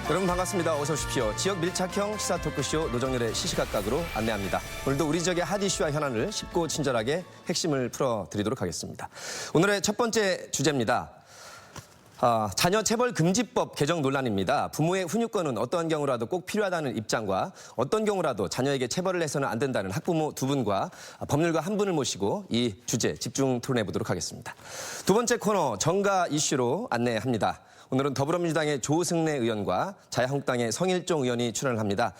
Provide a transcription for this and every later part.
여러분 반갑습니다. 어서 오십시오. 지역 밀착형 시사 토크쇼 노정열의 시시각각으로 안내합니다. 오늘도 우리 지역의 핫 이슈와 현안을 쉽고 친절하게 핵심을 풀어드리도록 하겠습니다. 오늘의 첫 번째 주제입니다. 자녀 체벌 금지법 개정 논란입니다. 부모의 훈육권은 어떠한 경우라도 꼭 필요하다는 입장과 어떤 경우라도 자녀에게 체벌을 해서는 안 된다는 학부모 두 분과 법률가 한 분을 모시고 이 주제 집중 토론해 보도록 하겠습니다. 두 번째 코너 정가 이슈로 안내합니다. 오늘은 더불어민주당의 조승래 의원과 자유한국당의 성일종 의원이 출연을 합니다.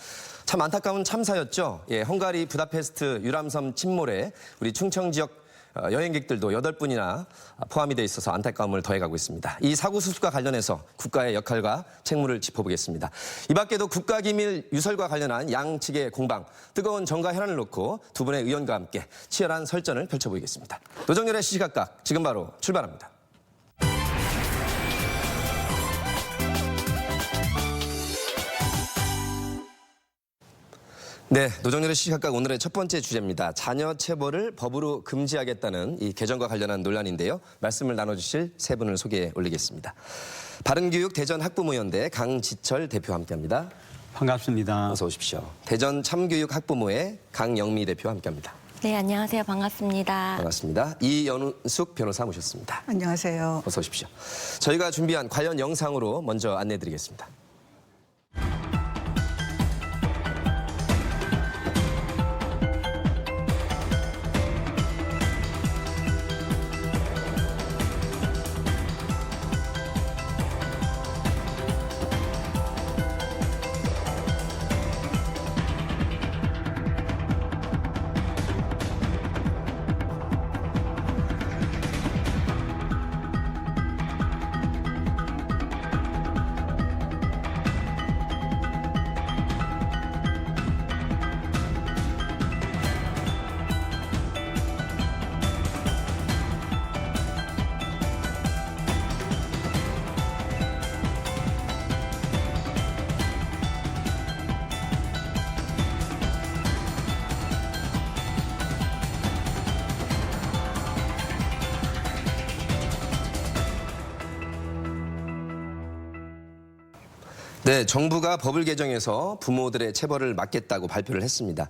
참 안타까운 참사였죠. 헝가리 부다페스트 유람섬 침몰에 우리 충청 지역 여행객들도 8분이나 포함이 돼 있어서 안타까움을 더해가고 있습니다. 이 사고 수습과 관련해서 국가의 역할과 책무를 짚어보겠습니다. 이 밖에도 국가기밀 유설과 관련한 양측의 공방, 뜨거운 정가 현안을 놓고 두 분의 의원과 함께 치열한 설전을 펼쳐보이겠습니다. 노정열의 시시각각 지금 바로 출발합니다. 네, 노정열의 시시각각 오늘의 첫 번째 주제입니다. 자녀 체벌을 법으로 금지하겠다는 이 개정과 관련한 논란인데요. 말씀을 나눠주실 세 분을 소개해 올리겠습니다. 바른교육 대전 학부모연대 강지철 대표와 함께합니다. 반갑습니다. 어서 오십시오. 대전 참교육 학부모의 강영미 대표와 함께합니다. 네, 안녕하세요. 반갑습니다. 반갑습니다. 이연숙 변호사 모셨습니다. 안녕하세요. 어서 오십시오. 저희가 준비한 관련 영상으로 먼저 안내해드리겠습니다. 네, 정부가 법을 개정해서 부모들의 체벌을 막겠다고 발표를 했습니다.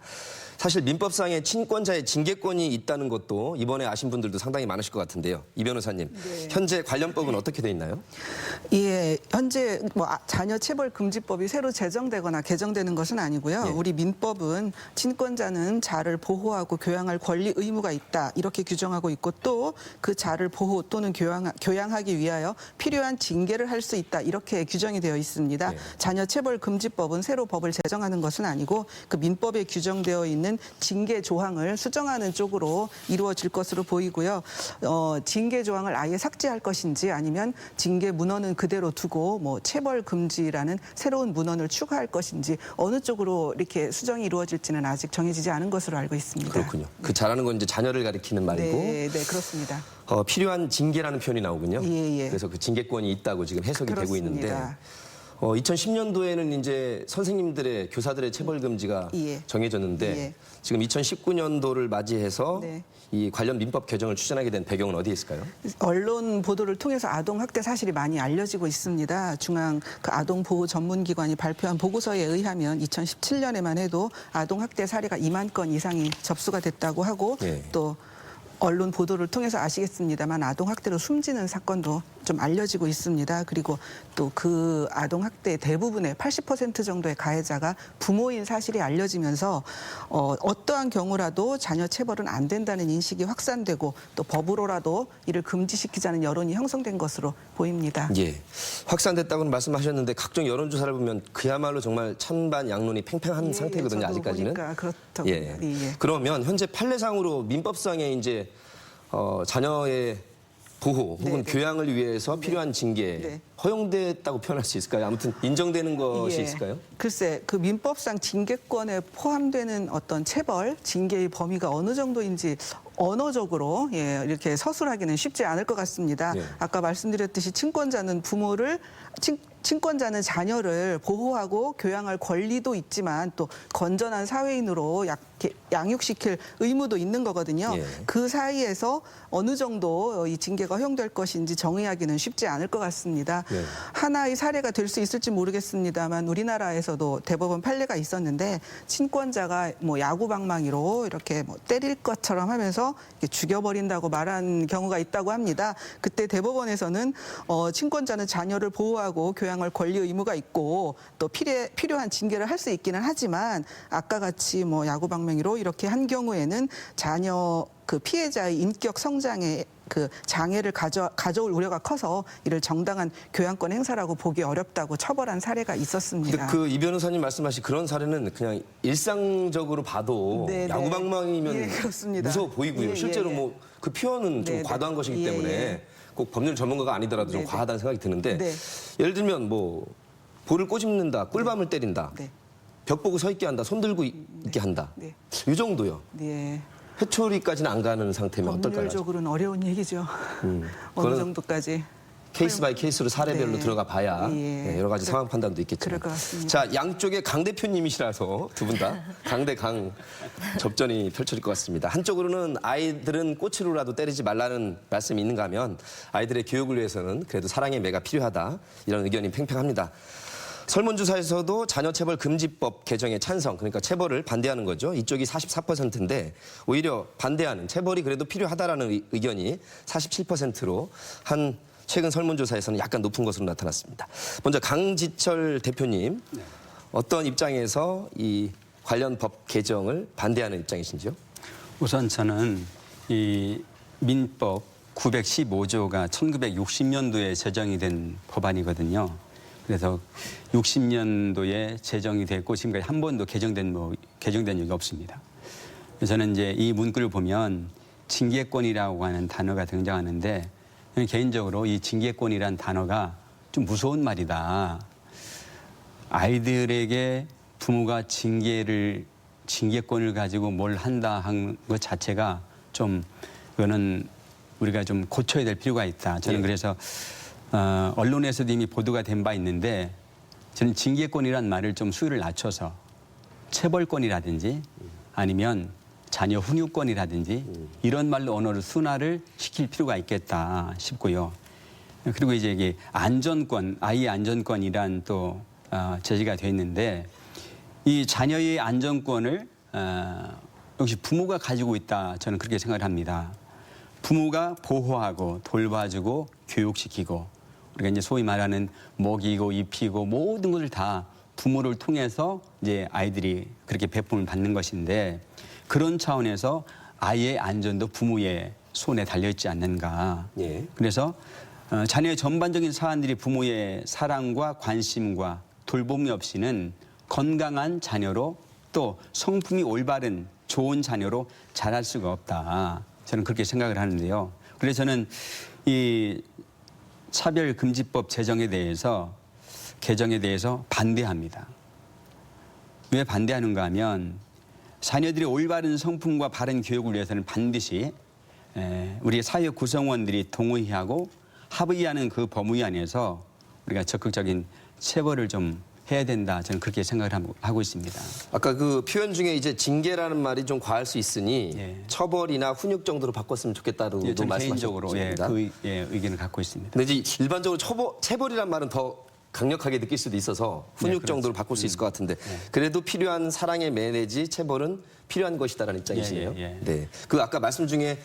사실 민법상에 친권자의 징계권이 있다는 것도 이번에 아신 분들도 상당히 많으실 것 같은데요. 이 변호사님, 네. 현재 관련법은 어떻게 돼 있나요? 예, 현재 자녀 체벌 금지법이 새로 제정되거나 개정되는 것은 아니고요. 예. 우리 민법은 친권자는 자를 보호하고 교양할 권리 의무가 있다 이렇게 규정하고 있고 또 그 자를 보호 또는 교양하기 위하여 필요한 징계를 할 수 있다 이렇게 규정이 되어 있습니다. 예. 자녀 체벌 금지법은 새로 법을 제정하는 것은 아니고 그 민법에 규정되어 있는 징계 조항을 수정하는 쪽으로 이루어질 것으로 보이고요. 징계 조항을 아예 삭제할 것인지 아니면 징계 문헌은 그대로 두고 체벌 금지라는 새로운 문헌을 추가할 것인지 어느 쪽으로 이렇게 수정이 이루어질지는 아직 정해지지 않은 것으로 알고 있습니다. 그렇군요. 그 자라는 건 이제 자녀를 가리키는 말이고 네, 그렇습니다. 필요한 징계라는 표현이 나오군요. 예. 그래서 그 징계권이 있다고 지금 해석이 되고 있는데 그렇습니다. 2010년도에는 이제 선생님들의 교사들의 체벌 금지가 예. 정해졌는데 예. 지금 2019년도를 맞이해서 네. 이 관련 민법 개정을 추진하게 된 배경은 어디에 있을까요? 언론 보도를 통해서 아동 학대 사실이 많이 알려지고 있습니다. 중앙 아동 보호 전문기관이 발표한 보고서에 의하면 2017년에만 해도 아동 학대 사례가 2만 건 이상이 접수가 됐다고 하고 예. 또 언론 보도를 통해서 아시겠습니다만 아동 학대로 숨지는 사건도 좀 알려지고 있습니다. 그리고 또 그 아동 학대의 대부분의 80% 정도의 가해자가 부모인 사실이 알려지면서 어떠한 경우라도 자녀 체벌은 안 된다는 인식이 확산되고 또 법으로라도 이를 금지시키자는 여론이 형성된 것으로 보입니다. 예. 확산됐다고는 말씀하셨는데 각종 여론조사를 보면 그야말로 정말 찬반 양론이 팽팽한 상태거든요. 저도 아직까지는. 보니까 그렇다고요. 예. 예. 그러면 현재 판례상으로 민법상에 이제 자녀의 보호 혹은 네. 교양을 위해서 필요한 징계 네. 허용됐다고 표현할 수 있을까요? 아무튼 인정되는 것이 예. 있을까요? 글쎄, 그 민법상 징계권에 포함되는 어떤 체벌, 징계의 범위가 어느 정도인지 언어적으로 이렇게 서술하기는 쉽지 않을 것 같습니다. 예. 아까 말씀드렸듯이 친권자는 부모를 친권자는 자녀를 보호하고 교양할 권리도 있지만 또 건전한 사회인으로 양육시킬 의무도 있는 거거든요. 예. 그 사이에서 어느 정도 이 징계가 허용될 것인지 정의하기는 쉽지 않을 것 같습니다. 예. 하나의 사례가 될 수 있을지 모르겠습니다만 우리나라에서도 대법원 판례가 있었는데 친권자가 뭐 야구방망이로 이렇게 뭐 때릴 것처럼 하면서 이렇게 죽여버린다고 말한 경우가 있다고 합니다. 그때 대법원에서는 친권자는 자녀를 보호하고 교양할 권리 의무가 있고 또 필요한 징계를 할 수 있기는 하지만 아까 같이 뭐 야구방망이로 이렇게 한 경우에는 자녀 그 피해자의 인격 성장에 그 장애를 가져올 우려가 커서 이를 정당한 교양권 행사라고 보기 어렵다고 처벌한 사례가 있었습니다. 근데 그 이 변호사님 말씀하신 그런 사례는 그냥 일상적으로 봐도 네, 네. 야구방망이면 예, 그렇습니다. 무서워 보이고요. 예, 실제로 예. 뭐 그 표현은 좀 네, 네. 과도한 것이기 예, 때문에 예. 꼭 법률 전문가가 아니더라도 좀 네, 네. 과하다는 생각이 드는데 네. 예를 들면 뭐 볼을 꼬집는다, 꿀밤을 때린다, 네. 벽 보고 서 있게 한다, 손 들고 있게 한다. 네. 이 정도요. 네. 회초리까지는 안 가는 상태면 어떨까요? 법률적으로는 어려운 얘기죠. 어느 그거는 정도까지. 케이스 바이 케이스로 사례별로 네. 들어가 봐야 예. 여러 가지 상황 판단도 있겠지만. 그럴 것 같습니다. 자, 양쪽에 강 대표님이시라서 두 분 다 강대강 접전이 펼쳐질 것 같습니다. 한쪽으로는 아이들은 꼬치로라도 때리지 말라는 말씀이 있는가 하면 아이들의 교육을 위해서는 그래도 사랑의 매가 필요하다. 이런 의견이 팽팽합니다. 설문조사에서도 자녀체벌 금지법 개정에 찬성, 그러니까 체벌을 반대하는 거죠. 이쪽이 44%인데 오히려 반대하는, 체벌이 그래도 필요하다라는 의견이 47%로 한 최근 설문조사에서는 약간 높은 것으로 나타났습니다. 먼저 강지철 대표님, 어떤 입장에서 이 관련 법 개정을 반대하는 입장이신지요? 우선 저는 이 민법 915조가 1960년도에 제정이 된 법안이거든요. 그래서 60년도에 제정이 됐고 지금까지 한 번도 개정된 적이 없습니다. 그래서 저는 이제 이 문구를 보면 징계권이라고 하는 단어가 등장하는데 저는 개인적으로 이 징계권이란 단어가 좀 무서운 말이다. 아이들에게 부모가 징계권을 가지고 뭘 한다 한 것 자체가 좀 그거는 우리가 좀 고쳐야 될 필요가 있다. 저는 그래서 언론에서도 이미 보도가 된 바 있는데 저는 징계권이란 말을 좀 수위를 낮춰서 체벌권이라든지 아니면 자녀 훈육권이라든지 이런 말로 언어를 순화를 시킬 필요가 있겠다 싶고요. 그리고 이제 이게 안전권, 아이의 안전권이란 또 제시가 되어 있는데 이 자녀의 안전권을 역시 부모가 가지고 있다. 저는 그렇게 생각을 합니다. 부모가 보호하고 돌봐주고 교육시키고 우리가 이제 소위 말하는 먹이고 입히고 모든 것을 다 부모를 통해서 이제 아이들이 그렇게 배품을 받는 것인데 그런 차원에서 아이의 안전도 부모의 손에 달려있지 않는가. 예. 그래서 자녀의 전반적인 사안들이 부모의 사랑과 관심과 돌봄이 없이는 건강한 자녀로 또 성품이 올바른 좋은 자녀로 자랄 수가 없다. 저는 그렇게 생각을 하는데요. 그래서 저는 이 차별금지법 개정에 대해서 반대합니다. 왜 반대하는가 하면 자녀들의 올바른 성품과 바른 교육을 위해서는 반드시 우리 사회 구성원들이 동의하고 합의하는 그 범위 안에서 우리가 적극적인 체벌을 좀 해야 된다. 저는 그렇게 생각을 하고 있습니다. 아까 그 표현 중에 이제 징계라는 말이 좀 과할 수 있으니 예. 처벌이나 훈육 정도로 바꿨으면 좋겠다고 저는 말씀하셨습니다. 개인적으로 의견을 갖고 있습니다. 근데 이제 일반적으로 체벌이란 말은 더 강력하게 느낄 수도 있어서 훈육 그렇죠. 정도로 바꿀 수 있을 것 같은데 그래도 필요한 사랑의 매 내지 체벌은 필요한 것이다라는 입장이시네요. 네. 그 아까 말씀 중에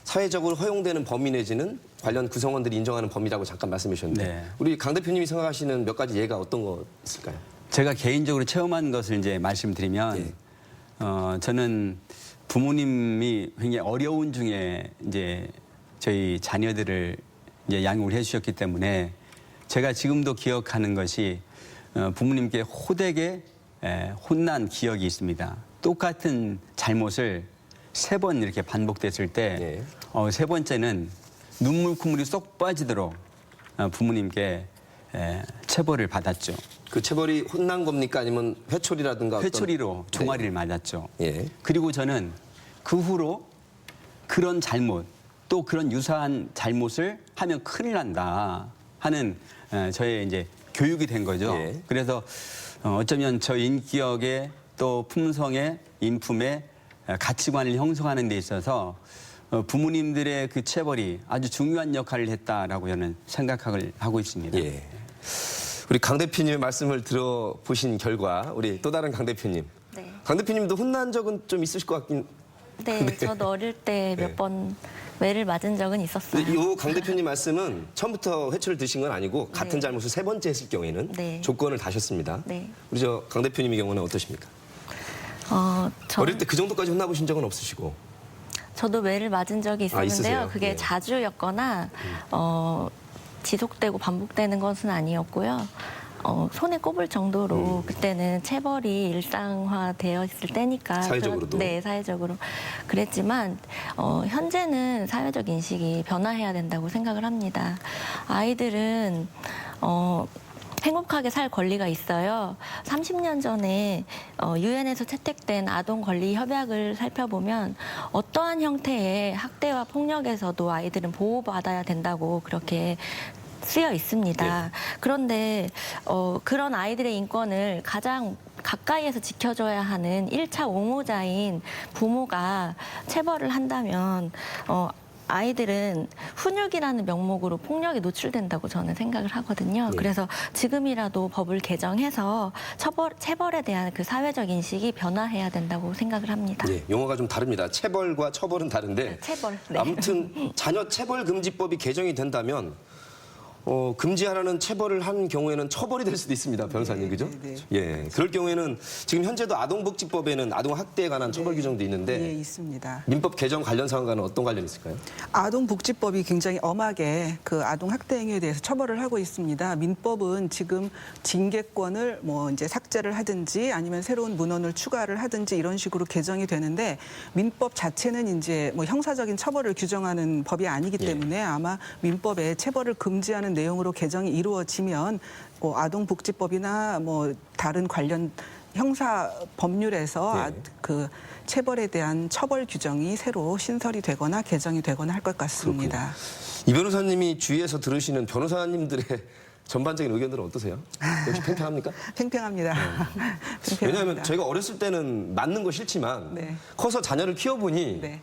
사회적으로 허용되는 범위 내지는 관련 구성원들이 인정하는 범위라고 잠깐 말씀해 주셨는데 네. 우리 강 대표님이 생각하시는 몇 가지 예가 어떤 거 있을까요? 제가 개인적으로 체험한 것을 이제 말씀드리면 예. 저는 부모님이 굉장히 어려운 중에 이제 저희 자녀들을 이제 양육을 해주셨기 때문에 제가 지금도 기억하는 것이 부모님께 호되게 혼난 기억이 있습니다. 똑같은 잘못을 3번 이렇게 반복됐을 때 세 번째는 눈물 콧물이 쏙 빠지도록 부모님께 체벌을 받았죠. 그 체벌이 혼난 겁니까 아니면 회초리라든가 어떤- 회초리로 종아리를 맞았죠. 예. 그리고 저는 그 후로 그런 잘못 또 그런 유사한 잘못을 하면 큰일 난다 하는 저의 이제 교육이 된 거죠. 예. 그래서 어쩌면 저 인격의 또 품성의 인품의 가치관을 형성하는 데 있어서 부모님들의 그 체벌이 아주 중요한 역할을 했다라고 저는 생각을 하고 있습니다. 예. 우리 강 대표님의 말씀을 들어보신 결과 우리 또 다른 강 대표님. 네. 강 대표님도 혼난 적은 좀 있으실 것 같긴. 네, 저도 어릴 때 네. 몇 번 매를 맞은 적은 있었어요. 이 강 대표님 말씀은 처음부터 회초를 드신 건 아니고 같은 네. 잘못을 세 번째 했을 경우에는 네. 조건을 다셨습니다. 네. 우리 저 강 대표님의 경우는 어떠십니까? 저, 어릴 때 그 정도까지 혼나보신 적은 없으시고. 저도 매를 맞은 적이 있으세요? 있었는데요. 그게 네. 자주였거나 지속되고 반복되는 것은 아니었고요. 손에 꼽을 정도로 그때는 체벌이 일상화되어 있을 때니까 사회적으로도? 네, 사회적으로 그랬지만 현재는 사회적 인식이 변화해야 된다고 생각을 합니다. 아이들은 행복하게 살 권리가 있어요. 30년 전에 유엔에서 채택된 아동 권리 협약을 살펴보면 어떠한 형태의 학대와 폭력에서도 아이들은 보호받아야 된다고 그렇게 쓰여 있습니다. 네. 그런데 그런 아이들의 인권을 가장 가까이에서 지켜줘야 하는 1차 옹호자인 부모가 체벌을 한다면 아이들은 훈육이라는 명목으로 폭력에 노출된다고 저는 생각을 하거든요. 네. 그래서 지금이라도 법을 개정해서 체벌에 대한 그 사회적 인식이 변화해야 된다고 생각을 합니다. 예, 용어가 좀 다릅니다. 체벌과 처벌은 다른데. 체벌. 네. 아무튼 자녀 체벌 금지법이 개정이 된다면 금지하라는 체벌을 한 경우에는 처벌이 될 수도 있습니다, 변호사님, 그죠? 네. 예, 그럴 경우에는 지금 현재도 아동복지법에는 아동학대에 관한 처벌 규정도 있는데 예, 있습니다. 민법 개정 관련 사항과는 어떤 관련이 있을까요? 아동복지법이 굉장히 엄하게 그 아동 학대 행위에 대해서 처벌을 하고 있습니다. 민법은 지금 징계권을 뭐 이제 삭제를 하든지 아니면 새로운 문헌을 추가를 하든지 이런 식으로 개정이 되는데 민법 자체는 이제 뭐 형사적인 처벌을 규정하는 법이 아니기 때문에 아마 민법에 체벌을 금지하는 내용으로 개정이 이루어지면 뭐 아동복지법이나 뭐 다른 관련 형사 법률에서 네. 그 체벌에 대한 처벌 규정이 새로 신설이 되거나 개정이 되거나 할 것 같습니다. 이 변호사님이 주위에서 들으시는 변호사님들의 전반적인 의견들은 어떠세요? 역시 팽팽합니까? 팽팽합니다. 팽팽합니다. 왜냐하면 저희가 어렸을 때는 맞는 거 싫지만 네. 커서 자녀를 키워보니 네.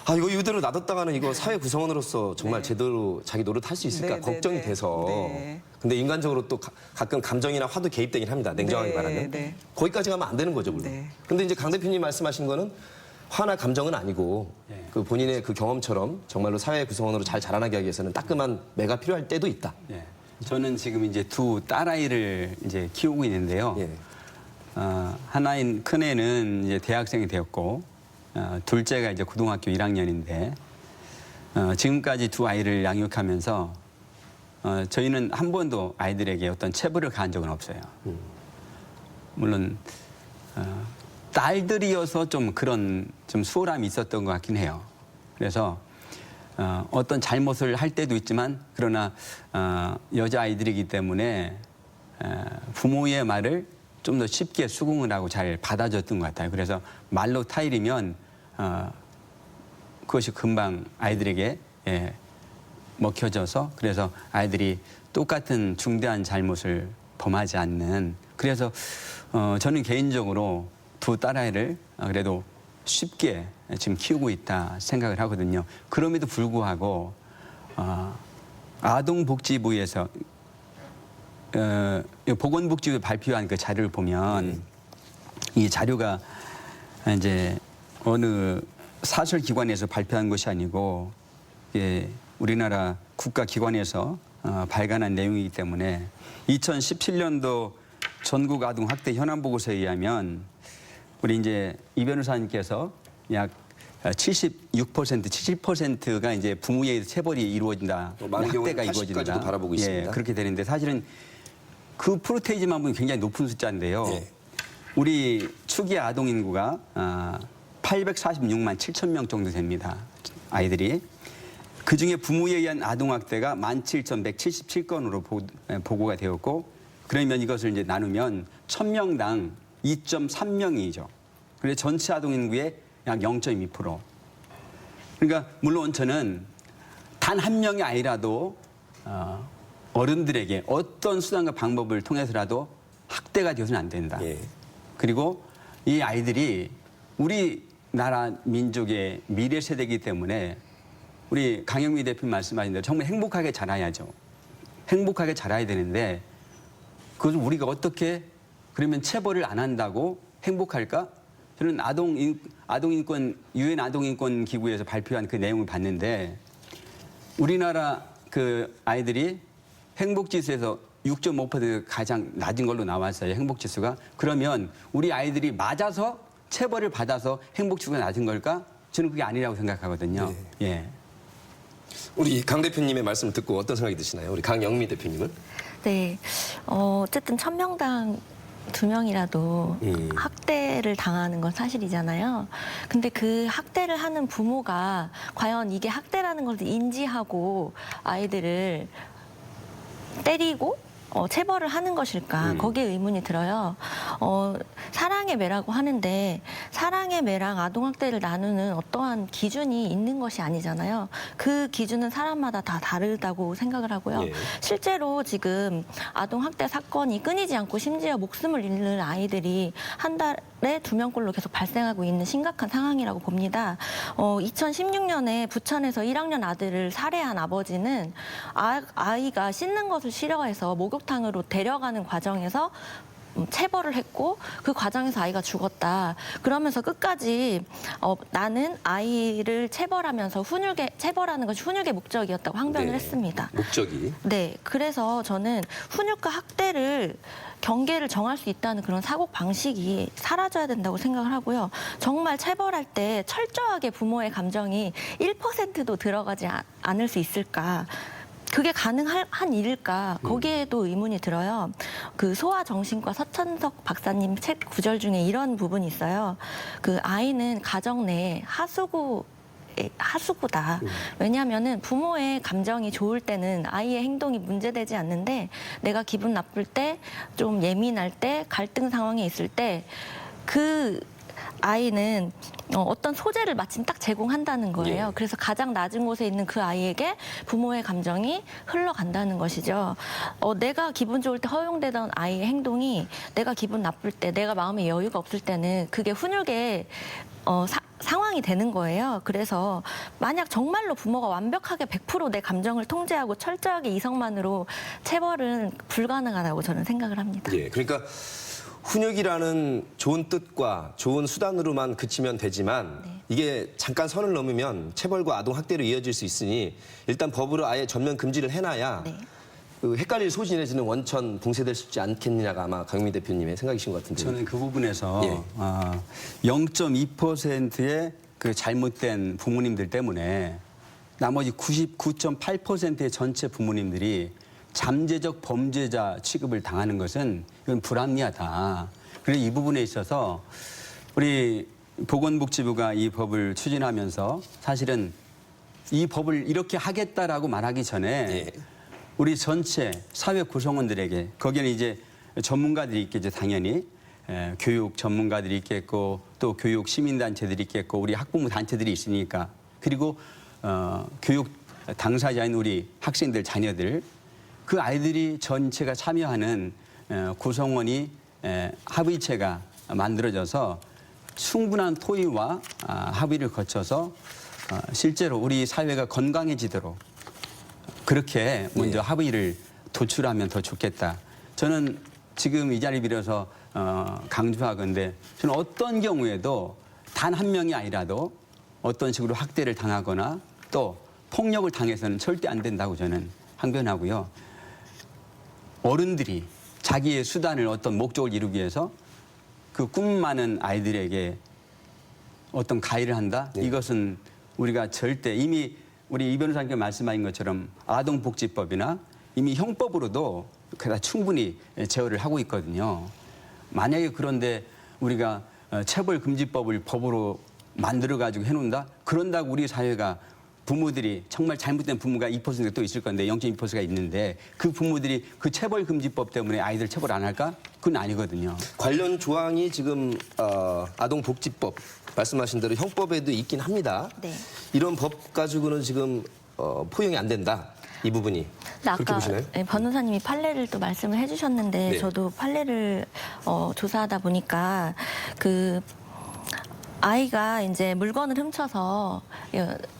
아 이거 이대로 놔뒀다가는 이거 사회 구성원으로서 정말 제대로 자기 노릇 할 수 있을까 네, 걱정이 네, 돼서 네. 근데 인간적으로 또 가끔 감정이나 화도 개입되긴 합니다. 냉정하게 네, 말하면 네. 거기까지 가면 안 되는 거죠 물론. 네. 근데 이제 강 대표님 말씀하신 거는 화나 감정은 아니고 네. 그 본인의 그 경험처럼 정말로 사회 구성원으로 잘 자라나게 하기 위해서는 따끔한 매가 필요할 때도 있다. 예. 저는 지금 이제 두 딸아이를 이제 키우고 있는데요. 예. 하나인 큰애는 이제 대학생이 되었고, 둘째가 이제 고등학교 1학년인데, 지금까지 두 아이를 양육하면서 저희는 한 번도 아이들에게 어떤 체벌을 가한 적은 없어요. 물론 딸들이어서 좀 그런 좀 수월함이 있었던 것 같긴 해요. 그래서 어떤 잘못을 할 때도 있지만 그러나 여자아이들이기 때문에 부모의 말을 좀 더 쉽게 수긍을 하고 잘 받아줬던 것 같아요. 그래서 말로 타일이면 그것이 금방 아이들에게 먹혀져서 그래서 아이들이 똑같은 중대한 잘못을 범하지 않는 그래서 저는 개인적으로 두 딸아이를 그래도 쉽게 지금 키우고 있다 생각을 하거든요. 그럼에도 불구하고 아동복지부에서 보건복지부 발표한 그 자료를 보면 이 자료가 이제 어느 사설기관에서 발표한 것이 아니고 우리나라 국가기관에서 발간한 내용이기 때문에 2017년도 전국 아동 학대 현안 보고서에 의하면 우리 이제 이 변호사님께서 약 76%, 70%가 이제 부모에 의해서 체벌이 이루어진다, 많은 경우는 학대가 80까지도 이루어진다. 바라보고 있습니다. 그렇게 되는데 사실은 그 프로테이지만 보면 굉장히 높은 숫자인데요. 네. 우리 추기 아동 인구가 846만 7천 명 정도 됩니다. 아이들이. 그중에 부모에 의한 아동학대가 17,177건으로 보고가 되었고 그러면 이것을 이제 나누면 1,000명당 2.3명이죠. 그래서 전체 아동 인구의 약 0.2%. 그러니까 물론 저는 단 한 명의 아이라도 어른들에게 어떤 수단과 방법을 통해서라도 학대가 되어서는 안 된다. 예. 그리고 이 아이들이 우리나라 민족의 미래 세대이기 때문에 우리 강영미 대표님 말씀하신 대로 정말 행복하게 자라야죠. 행복하게 자라야 되는데 그것을 우리가 어떻게 그러면 체벌을 안 한다고 행복할까? 저는 아동인권 유엔 아동인권 기구에서 발표한 그 내용을 봤는데 우리나라 그 아이들이 행복지수에서 6.5% 가장 낮은 걸로 나왔어요. 행복지수가. 그러면 우리 아이들이 맞아서 체벌을 받아서 행복지수가 낮은 걸까? 저는 그게 아니라고 생각하거든요. 예. 우리 강 대표님의 말씀을 듣고 어떤 생각이 드시나요? 우리 강영미 대표님은? 네. 어쨌든 1000명당 2명이라도 학대를 당하는 건 사실이잖아요. 근데 그 학대를 하는 부모가 과연 이게 학대라는 걸 인지하고 아이들을 때리고 체벌을 하는 것일까? 거기에 의문이 들어요. 사랑의 매라고 하는데 사랑의 매랑 아동학대를 나누는 어떠한 기준이 있는 것이 아니잖아요. 그 기준은 사람마다 다 다르다고 생각을 하고요. 예. 실제로 지금 아동학대 사건이 끊이지 않고 심지어 목숨을 잃는 아이들이 한 달에 2명꼴로 계속 발생하고 있는 심각한 상황이라고 봅니다. 2016년에 부천에서 1학년 아들을 살해한 아버지는 아이가 씻는 것을 싫어해서 목욕탕으로 데려가는 과정에서 체벌을 했고 그 과정에서 아이가 죽었다. 그러면서 끝까지 나는 아이를 체벌하면서 체벌하는 것이 훈육의 목적이었다고 항변을 네. 했습니다. 목적이. 네, 그래서 저는 훈육과 학대를 경계를 정할 수 있다는 그런 사고 방식이 사라져야 된다고 생각을 하고요. 정말 체벌할 때 철저하게 부모의 감정이 1%도 들어가지 않을 수 있을까? 그게 가능한 일일까? 거기에도 의문이 들어요. 그 소아정신과 서천석 박사님 책 구절 중에 이런 부분이 있어요. 그 아이는 가정 내 하수구다. 왜냐하면은 부모의 감정이 좋을 때는 아이의 행동이 문제되지 않는데 내가 기분 나쁠 때, 좀 예민할 때, 갈등 상황에 있을 때 그 아이는 어떤 소재를 마침 딱 제공한다는 거예요. 예. 그래서 가장 낮은 곳에 있는 그 아이에게 부모의 감정이 흘러간다는 것이죠. 내가 기분 좋을 때 허용되던 아이의 행동이 내가 기분 나쁠 때, 내가 마음에 여유가 없을 때는 그게 훈육의 상황이 되는 거예요. 그래서 만약 정말로 부모가 완벽하게 100% 내 감정을 통제하고 철저하게 이성만으로 체벌은 불가능하다고 저는 생각을 합니다. 예. 그러니까 훈육이라는 좋은 뜻과 좋은 수단으로만 그치면 되지만 네. 이게 잠깐 선을 넘으면 체벌과 아동학대로 이어질 수 있으니 일단 법으로 아예 전면 금지를 해놔야 네. 그 헷갈릴 소진해지는 원천 봉쇄될 수 있지 않겠느냐가 아마 강미 대표님의 생각이신 것 같은데. 저는 그 부분에서 예. 0.2%의 그 잘못된 부모님들 때문에 나머지 99.8%의 전체 부모님들이 잠재적 범죄자 취급을 당하는 것은 이건 불합리하다. 그래서 이 부분에 있어서 우리 보건복지부가 이 법을 추진하면서 사실은 이 법을 이렇게 하겠다라고 말하기 전에 예. 우리 전체 사회 구성원들에게 거기에는 이제 전문가들이 있겠죠, 당연히. 교육 전문가들이 있겠고 또 교육 시민단체들이 있겠고 우리 학부모 단체들이 있으니까 그리고 교육 당사자인 우리 학생들 자녀들 그 아이들이 전체가 참여하는 구성원이 합의체가 만들어져서 충분한 토의와 합의를 거쳐서 실제로 우리 사회가 건강해지도록 그렇게 먼저 합의를 도출하면 더 좋겠다. 저는 지금 이 자리 빌어서 강조하건대 저는 어떤 경우에도 단 한 명이 아니라도 어떤 식으로 학대를 당하거나 또 폭력을 당해서는 절대 안 된다고 저는 항변하고요. 어른들이 자기의 수단을 어떤 목적을 이루기 위해서 그 꿈 많은 아이들에게 어떤 가해를 한다? 네. 이것은 우리가 절대 이미 우리 이 변호사님께 말씀하신 것처럼 아동복지법이나 이미 형법으로도 그다 충분히 제어를 하고 있거든요. 만약에 그런데 우리가 체벌금지법을 법으로 만들어가지고 해놓는다? 그런다고 우리 사회가 부모들이 정말 잘못된 부모가 2%가 또 있을 건데 0.2%가 있는데 그 부모들이 그 체벌금지법 때문에 아이들 체벌 안 할까? 그건 아니거든요. 관련 조항이 지금 아동복지법 말씀하신 대로 형법에도 있긴 합니다. 네. 이런 법 가지고는 지금 포용이 안 된다. 이 부분이. 근데 그렇게 아까 보시나요? 변호사님이 판례를 또 말씀을 해주셨는데 네. 저도 판례를 조사하다 보니까 그 아이가 이제 물건을 훔쳐서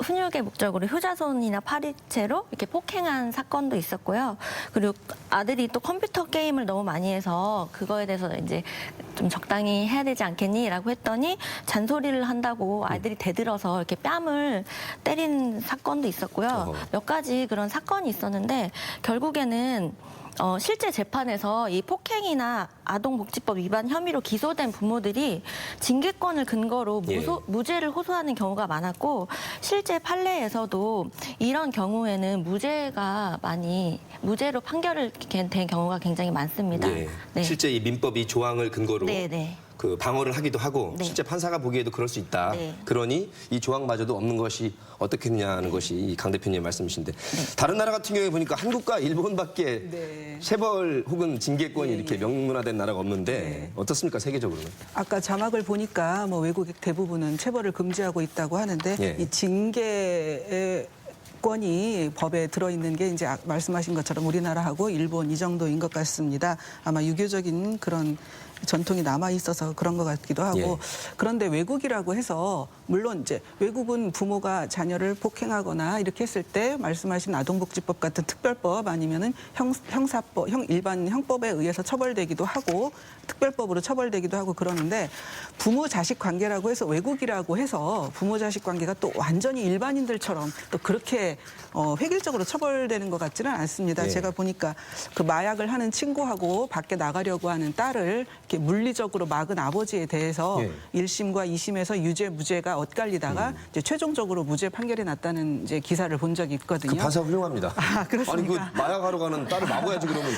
훈육의 목적으로 효자손이나 파리채로 이렇게 폭행한 사건도 있었고요. 그리고 아들이 또 컴퓨터 게임을 너무 많이 해서 그거에 대해서 이제 좀 적당히 해야 되지 않겠니라고 했더니 잔소리를 한다고 아이들이 대들어서 이렇게 뺨을 때린 사건도 있었고요. 어허. 몇 가지 그런 사건이 있었는데 결국에는 실제 재판에서 이 폭행이나 아동복지법 위반 혐의로 기소된 부모들이 징계권을 근거로 예. 무죄를 호소하는 경우가 많았고 실제 판례에서도 이런 경우에는 무죄로 판결을 된 경우가 굉장히 많습니다. 예. 네. 실제 이 민법이 조항을 근거로 네, 네. 그 방어를 하기도 하고 네. 실제 판사가 보기에도 그럴 수 있다. 네. 그러니 이 조항마저도 없는 것이 어떻겠느냐는 것이 이 강 대표님의 말씀이신데 다른 나라 같은 경우에 보니까 한국과 일본밖에 네. 체벌 혹은 징계권이 예, 이렇게 예. 명문화된 나라가 없는데 네. 어떻습니까 세계적으로는? 아까 자막을 보니까 뭐 외국 대부분은 체벌을 금지하고 있다고 하는데 예. 이 징계 권이 법에 들어있는 게 이제 말씀하신 것처럼 우리나라하고 일본 이 정도인 것 같습니다. 아마 유교적인 그런 전통이 남아 있어서 그런 것 같기도 하고 예. 그런데 외국이라고 해서 물론 이제 외국은 부모가 자녀를 폭행하거나 이렇게 했을 때 말씀하신 아동복지법 같은 특별법 아니면은 형사법, 일반 형법에 의해서 처벌되기도 하고 특별법으로 처벌되기도 하고 그러는데 부모 자식 관계라고 해서 외국이라고 해서 부모 자식 관계가 또 완전히 일반인들처럼 또 그렇게 획일적으로 처벌되는 것 같지는 않습니다. 예. 제가 보니까 그 마약을 하는 친구하고 밖에 나가려고 하는 딸을 이렇게 물리적으로 막은 아버지에 대해서 예. 1심과 2심에서 유죄 무죄가 엇갈리다가 이제 최종적으로 무죄 판결이 났다는 이제 기사를 본 적이 있거든요. 그 판사 훌륭합니다. 아, 그렇습니까? 아니 그 마약하러 가는 딸을 막아야지 그러면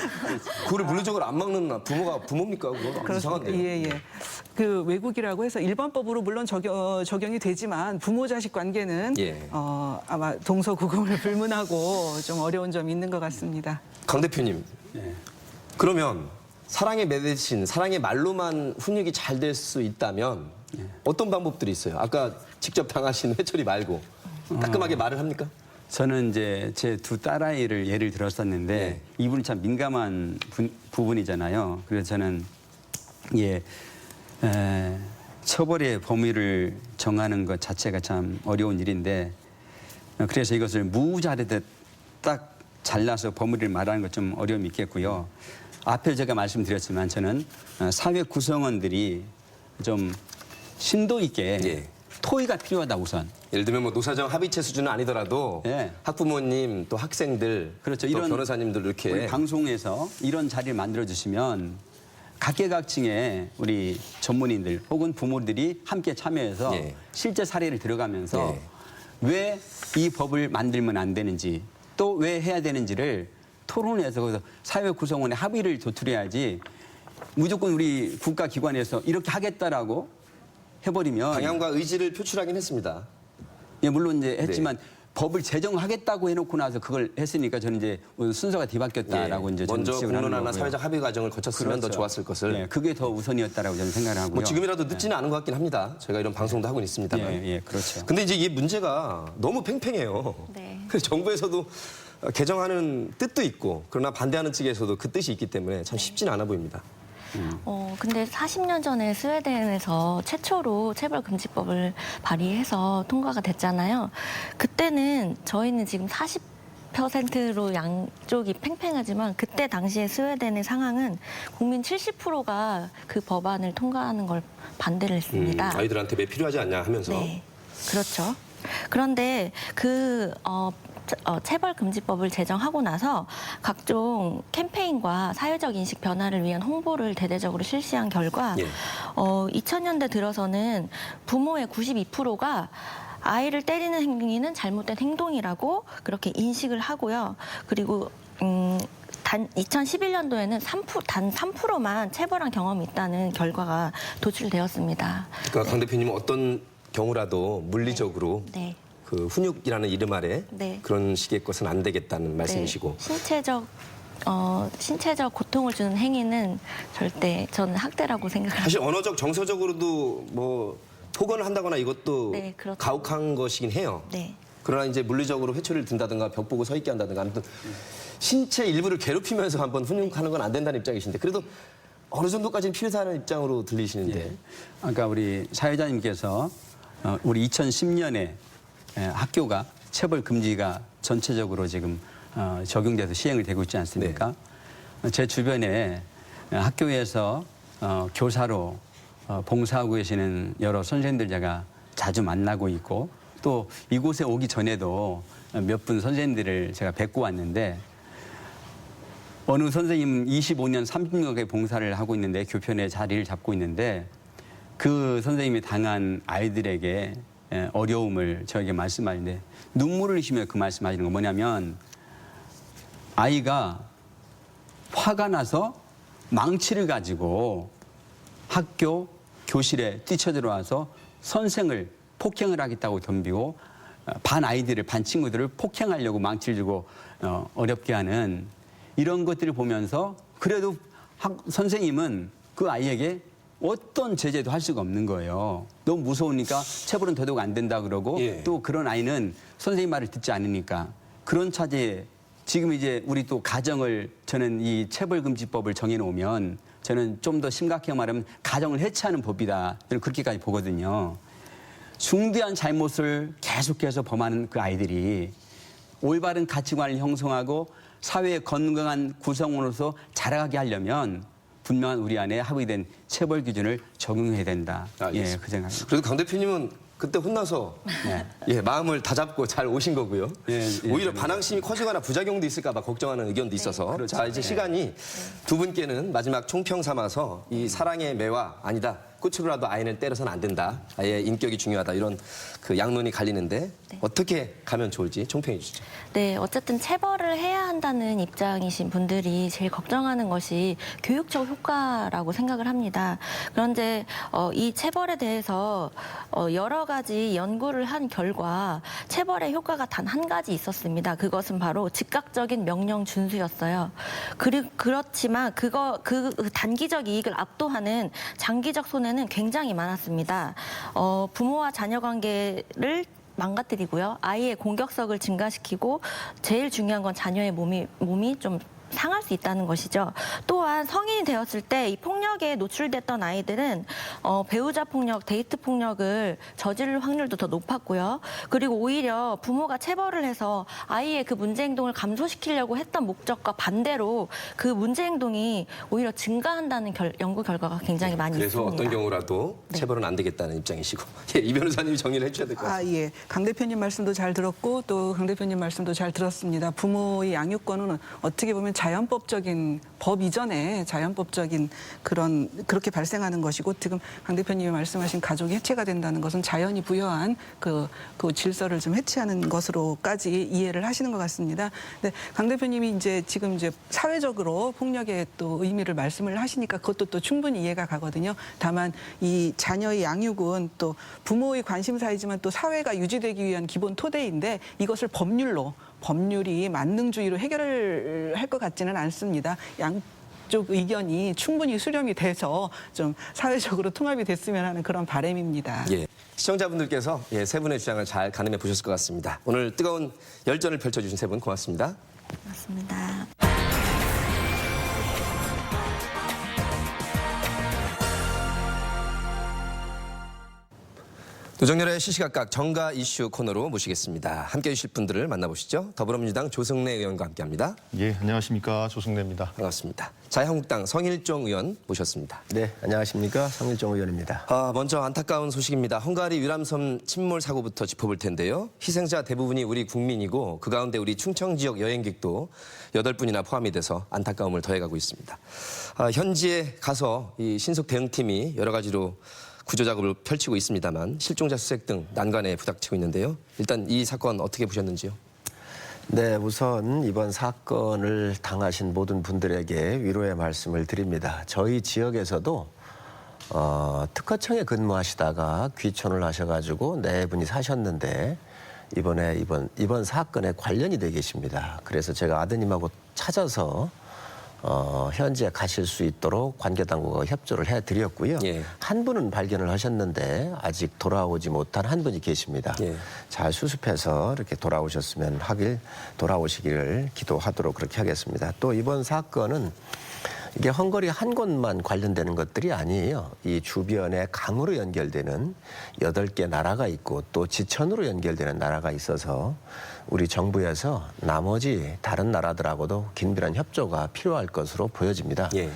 그거를 물리적으로 안 막는 부모가 부모입니까? 그거 이상한데요. 예, 예. 그 외국이라고 해서 일반법으로 물론 적용이 되지만 부모 자식 관계는 예. 아마 동서고금을 불문하고 좀 어려운 점이 있는 것 같습니다. 강 대표님. 예. 그러면 사랑의 맺으신 사랑의 말로만 훈육이 잘 될 수 있다면 어떤 방법들이 있어요? 아까 직접 당하신 회철이 말고 따끔하게 말을 합니까? 저는 이제 제 두 딸아이를 예를 들었었는데 네. 이분이 참 민감한 부분이잖아요. 그래서 저는 처벌의 범위를 정하는 것 자체가 참 어려운 일인데 그래서 이것을 무자르듯 딱 잘라서 범위를 말하는 것 좀 어려움이 있겠고요. 앞에 제가 말씀드렸지만 저는 사회 구성원들이 좀 심도 있게 예. 토의가 필요하다 우선. 예를 들면 뭐 노사정 합의체 수준은 아니더라도 예. 학부모님 또 학생들 그렇죠. 또 이런 변호사님들 우리 이렇게 방송에서 이런 자리를 만들어 주시면 각계각층의 우리 전문인들 혹은 부모들이 함께 참여해서 예. 실제 사례를 들어가면서 예. 왜 이 법을 만들면 안 되는지 또 왜 해야 되는지를 토론해서 거기서 사회 구성원의 합의를 도출해야지 무조건 우리 국가기관에서 이렇게 하겠다라고 해버리면 방향과 의지를 표출하긴 했습니다. 예, 물론 이제 했지만 네. 법을 제정하겠다고 해놓고 나서 그걸 했으니까 저는 이제 순서가 뒤바뀌었다라고 예. 이제 저는 먼저 지적을 하는 공론화나 거고요. 사회적 합의 과정을 거쳤으면 더 그렇죠. 좋았을 것을. 예, 그게 더 우선이었다라고 저는 생각을 하고요. 뭐 지금이라도 늦지는 않은 것 같긴 합니다. 저희가 이런 방송도 하고 있습니다만. 예, 예, 그렇죠. 근데 이제 이 문제가 너무 팽팽해요. 네. 그래서 정부에서도 개정하는 뜻도 있고 그러나 반대하는 측에서도 그 뜻이 있기 때문에 참 쉽지는 않아 보입니다. 근데 40년 전에 스웨덴에서 최초로 체벌금지법을 발의해서 통과가 됐잖아요. 그때는 저희는 지금 40%로 양쪽이 팽팽하지만 그때 당시에 스웨덴의 상황은 국민 70%가 그 법안을 통과하는 걸 반대를 했습니다. 아이들한테 매 필요하지 않냐 하면서. 네, 그렇죠. 그런데 체벌금지법을 제정하고 나서 각종 캠페인과 사회적 인식 변화를 위한 홍보를 대대적으로 실시한 결과 예. 2000년대 들어서는 부모의 92%가 아이를 때리는 행위는 잘못된 행동이라고 그렇게 인식을 하고요. 그리고 2011년도에는 단 3%만 체벌한 경험이 있다는 결과가 도출되었습니다. 그러니까 강 대표님은 어떤 경우라도 물리적으로 네. 그 훈육이라는 이름 아래 네. 그런 식의 것은 안 되겠다는 말씀이시고. 네, 신체적 고통을 주는 행위는 절대 저는 학대라고 생각합니다. 사실 언어적 정서적으로도 뭐 폭언을 한다거나 이것도 네, 그렇죠. 가혹한 것이긴 해요. 네. 그러나 이제 물리적으로 회초리를 든다든가 벽 보고 서 있게 한다든가 아무튼 신체 일부를 괴롭히면서 한번 훈육하는 건 안 된다는 입장이신데 그래도 어느 정도까지는 필요하다는 입장으로 들리시는데. 아까 우리 사회자님께서 우리 2010년에 학교가 체벌 금지가 전체적으로 지금 적용돼서 시행을 되고 있지 않습니까? 제 주변에 학교에서 교사로 봉사하고 계시는 여러 선생님들 제가 자주 만나고 있고 또 이곳에 오기 전에도 몇 분 선생님들을 제가 뵙고 왔는데 어느 선생님 25년 30년의 봉사를 하고 있는데 교편에 자리를 잡고 있는데 그 선생님이 당한 아이들에게 어려움을 저에게 말씀하는데 눈물을 흘리시며 그 말씀하시는 건 뭐냐면 아이가 화가 나서 망치를 가지고 학교 교실에 뛰쳐들어와서 선생을 폭행을 하겠다고 덤비고 반 아이들을 반 친구들을 폭행하려고 망치를 들고 어렵게 하는 이런 것들을 보면서 그래도 선생님은 그 아이에게 어떤 제재도 할 수가 없는 거예요. 너무 무서우니까 체벌은 더더욱 안 된다 그러고 또 그런 아이는 선생님 말을 듣지 않으니까 그런 차제에 지금 이제 우리 또 가정을 저는 이 체벌금지법을 정해놓으면 저는 좀 더 심각하게 말하면 가정을 해체하는 법이다. 저는 그렇게까지 보거든요. 중대한 잘못을 계속해서 범하는 그 아이들이 올바른 가치관을 형성하고 사회의 건강한 구성원으로서 자라가게 하려면 분명한 우리 안에 합의된 체벌 기준을 적용해야 된다. 예, 그 생각입니다. 그래도 강 대표님은 그때 혼나서 마음을 다잡고 잘 오신 거고요. 오히려 반항심이 커지거나 부작용도 있을까 봐 걱정하는 의견도 있어서. 그렇죠. 자, 이제 시간이 두 분께는 마지막 총평 삼아서 이 사랑의 매와 아니다. 끝으로라도 아이는 때려서는 안 된다. 아이의 인격이 중요하다. 이런 그 양론이 갈리는데 어떻게 가면 좋을지 총평해 주시죠. 네, 어쨌든 체벌을 해야 한다는 입장이신 분들이 제일 걱정하는 것이 교육적 효과라고 생각을 합니다. 그런데 이 체벌에 대해서 여러 가지 연구를 한 결과 체벌의 효과가 단 한 가지 있었습니다. 그것은 바로 즉각적인 명령 준수였어요. 그렇지만 그 단기적 이익을 압도하는 장기적 손해는 굉장히 많았습니다. 부모와 자녀 관계를 망가뜨리고요. 아이의 공격성을 증가시키고 제일 중요한 건 자녀의 몸이 좀 상할 수 있다는 것이죠. 또한 성인이 되었을 때 이 폭력에 노출됐던 아이들은 배우자 폭력, 데이트 폭력을 저지를 확률도 더 높았고요. 그리고 오히려 부모가 체벌을 해서 아이의 그 문제 행동을 감소시키려고 했던 목적과 반대로 그 문제 행동이 오히려 증가한다는 연구 결과가 굉장히 많이 그래서 있습니다. 어떤 경우라도 체벌은 안 되겠다는 입장이시고. 이 변호사님이 정리를 해주셔야 될 것 같습니다. 예. 강 대표님 말씀도 잘 들었고 또 강 대표님 말씀도 잘 들었습니다. 부모의 양육권은 어떻게 보면 자연법적인 법 이전에 자연법적인 그렇게 발생하는 것이고 지금 강 대표님이 말씀하신 가족이 해체가 된다는 것은 자연이 부여한 그 질서를 좀 해체하는 것으로까지 이해를 하시는 것 같습니다. 근데 강 대표님이 지금 사회적으로 폭력의 또 의미를 말씀을 하시니까 그것도 또 충분히 이해가 가거든요. 다만 이 자녀의 양육은 또 부모의 관심사이지만 또 사회가 유지되기 위한 기본 토대인데 이것을 법률이 만능주의로 해결을 할 것 같지는 않습니다. 양쪽 의견이 충분히 수렴이 돼서 좀 사회적으로 통합이 됐으면 하는 그런 바람입니다. 예. 시청자분들께서 세 분의 주장을 잘 가늠해 보셨을 것 같습니다. 오늘 뜨거운 열전을 펼쳐주신 세 분 고맙습니다. 맞습니다. 노정열의 시시각각 정가 이슈 코너로 모시겠습니다. 함께해 주실 분들을 만나보시죠. 더불어민주당 조승래 의원과 함께합니다. 예, 안녕하십니까. 조승래입니다. 반갑습니다. 자유한국당 성일종 의원 모셨습니다. 네, 안녕하십니까. 성일종 의원입니다. 먼저 안타까운 소식입니다. 헝가리 유람선 침몰 사고부터 짚어볼 텐데요. 희생자 대부분이 우리 국민이고 그 가운데 우리 충청 지역 여행객도 8분이나 포함이 돼서 안타까움을 더해가고 있습니다. 현지에 가서 이 신속 대응팀이 여러 가지로 구조 작업을 펼치고 있습니다만 실종자 수색 등 난관에 부닥치고 있는데요. 일단 이 사건 어떻게 보셨는지요? 네, 우선 이번 사건을 당하신 모든 분들에게 위로의 말씀을 드립니다. 저희 지역에서도 특허청에 근무하시다가 귀촌을 하셔가지고 4분이 사셨는데 이번 사건에 관련이 되어 계십니다. 그래서 제가 아드님하고 찾아서 현지에 가실 수 있도록 관계당국과 협조를 해드렸고요. 예. 한 분은 발견을 하셨는데 아직 돌아오지 못한 한 분이 계십니다. 예. 잘 수습해서 이렇게 돌아오시기를 기도하도록 그렇게 하겠습니다. 또 이번 사건은 이게 헝가리 한 곳만 관련되는 것들이 아니에요. 이 주변에 강으로 연결되는 8개 나라가 있고 또 지천으로 연결되는 나라가 있어서 우리 정부에서 나머지 다른 나라들하고도 긴밀한 협조가 필요할 것으로 보여집니다. 예.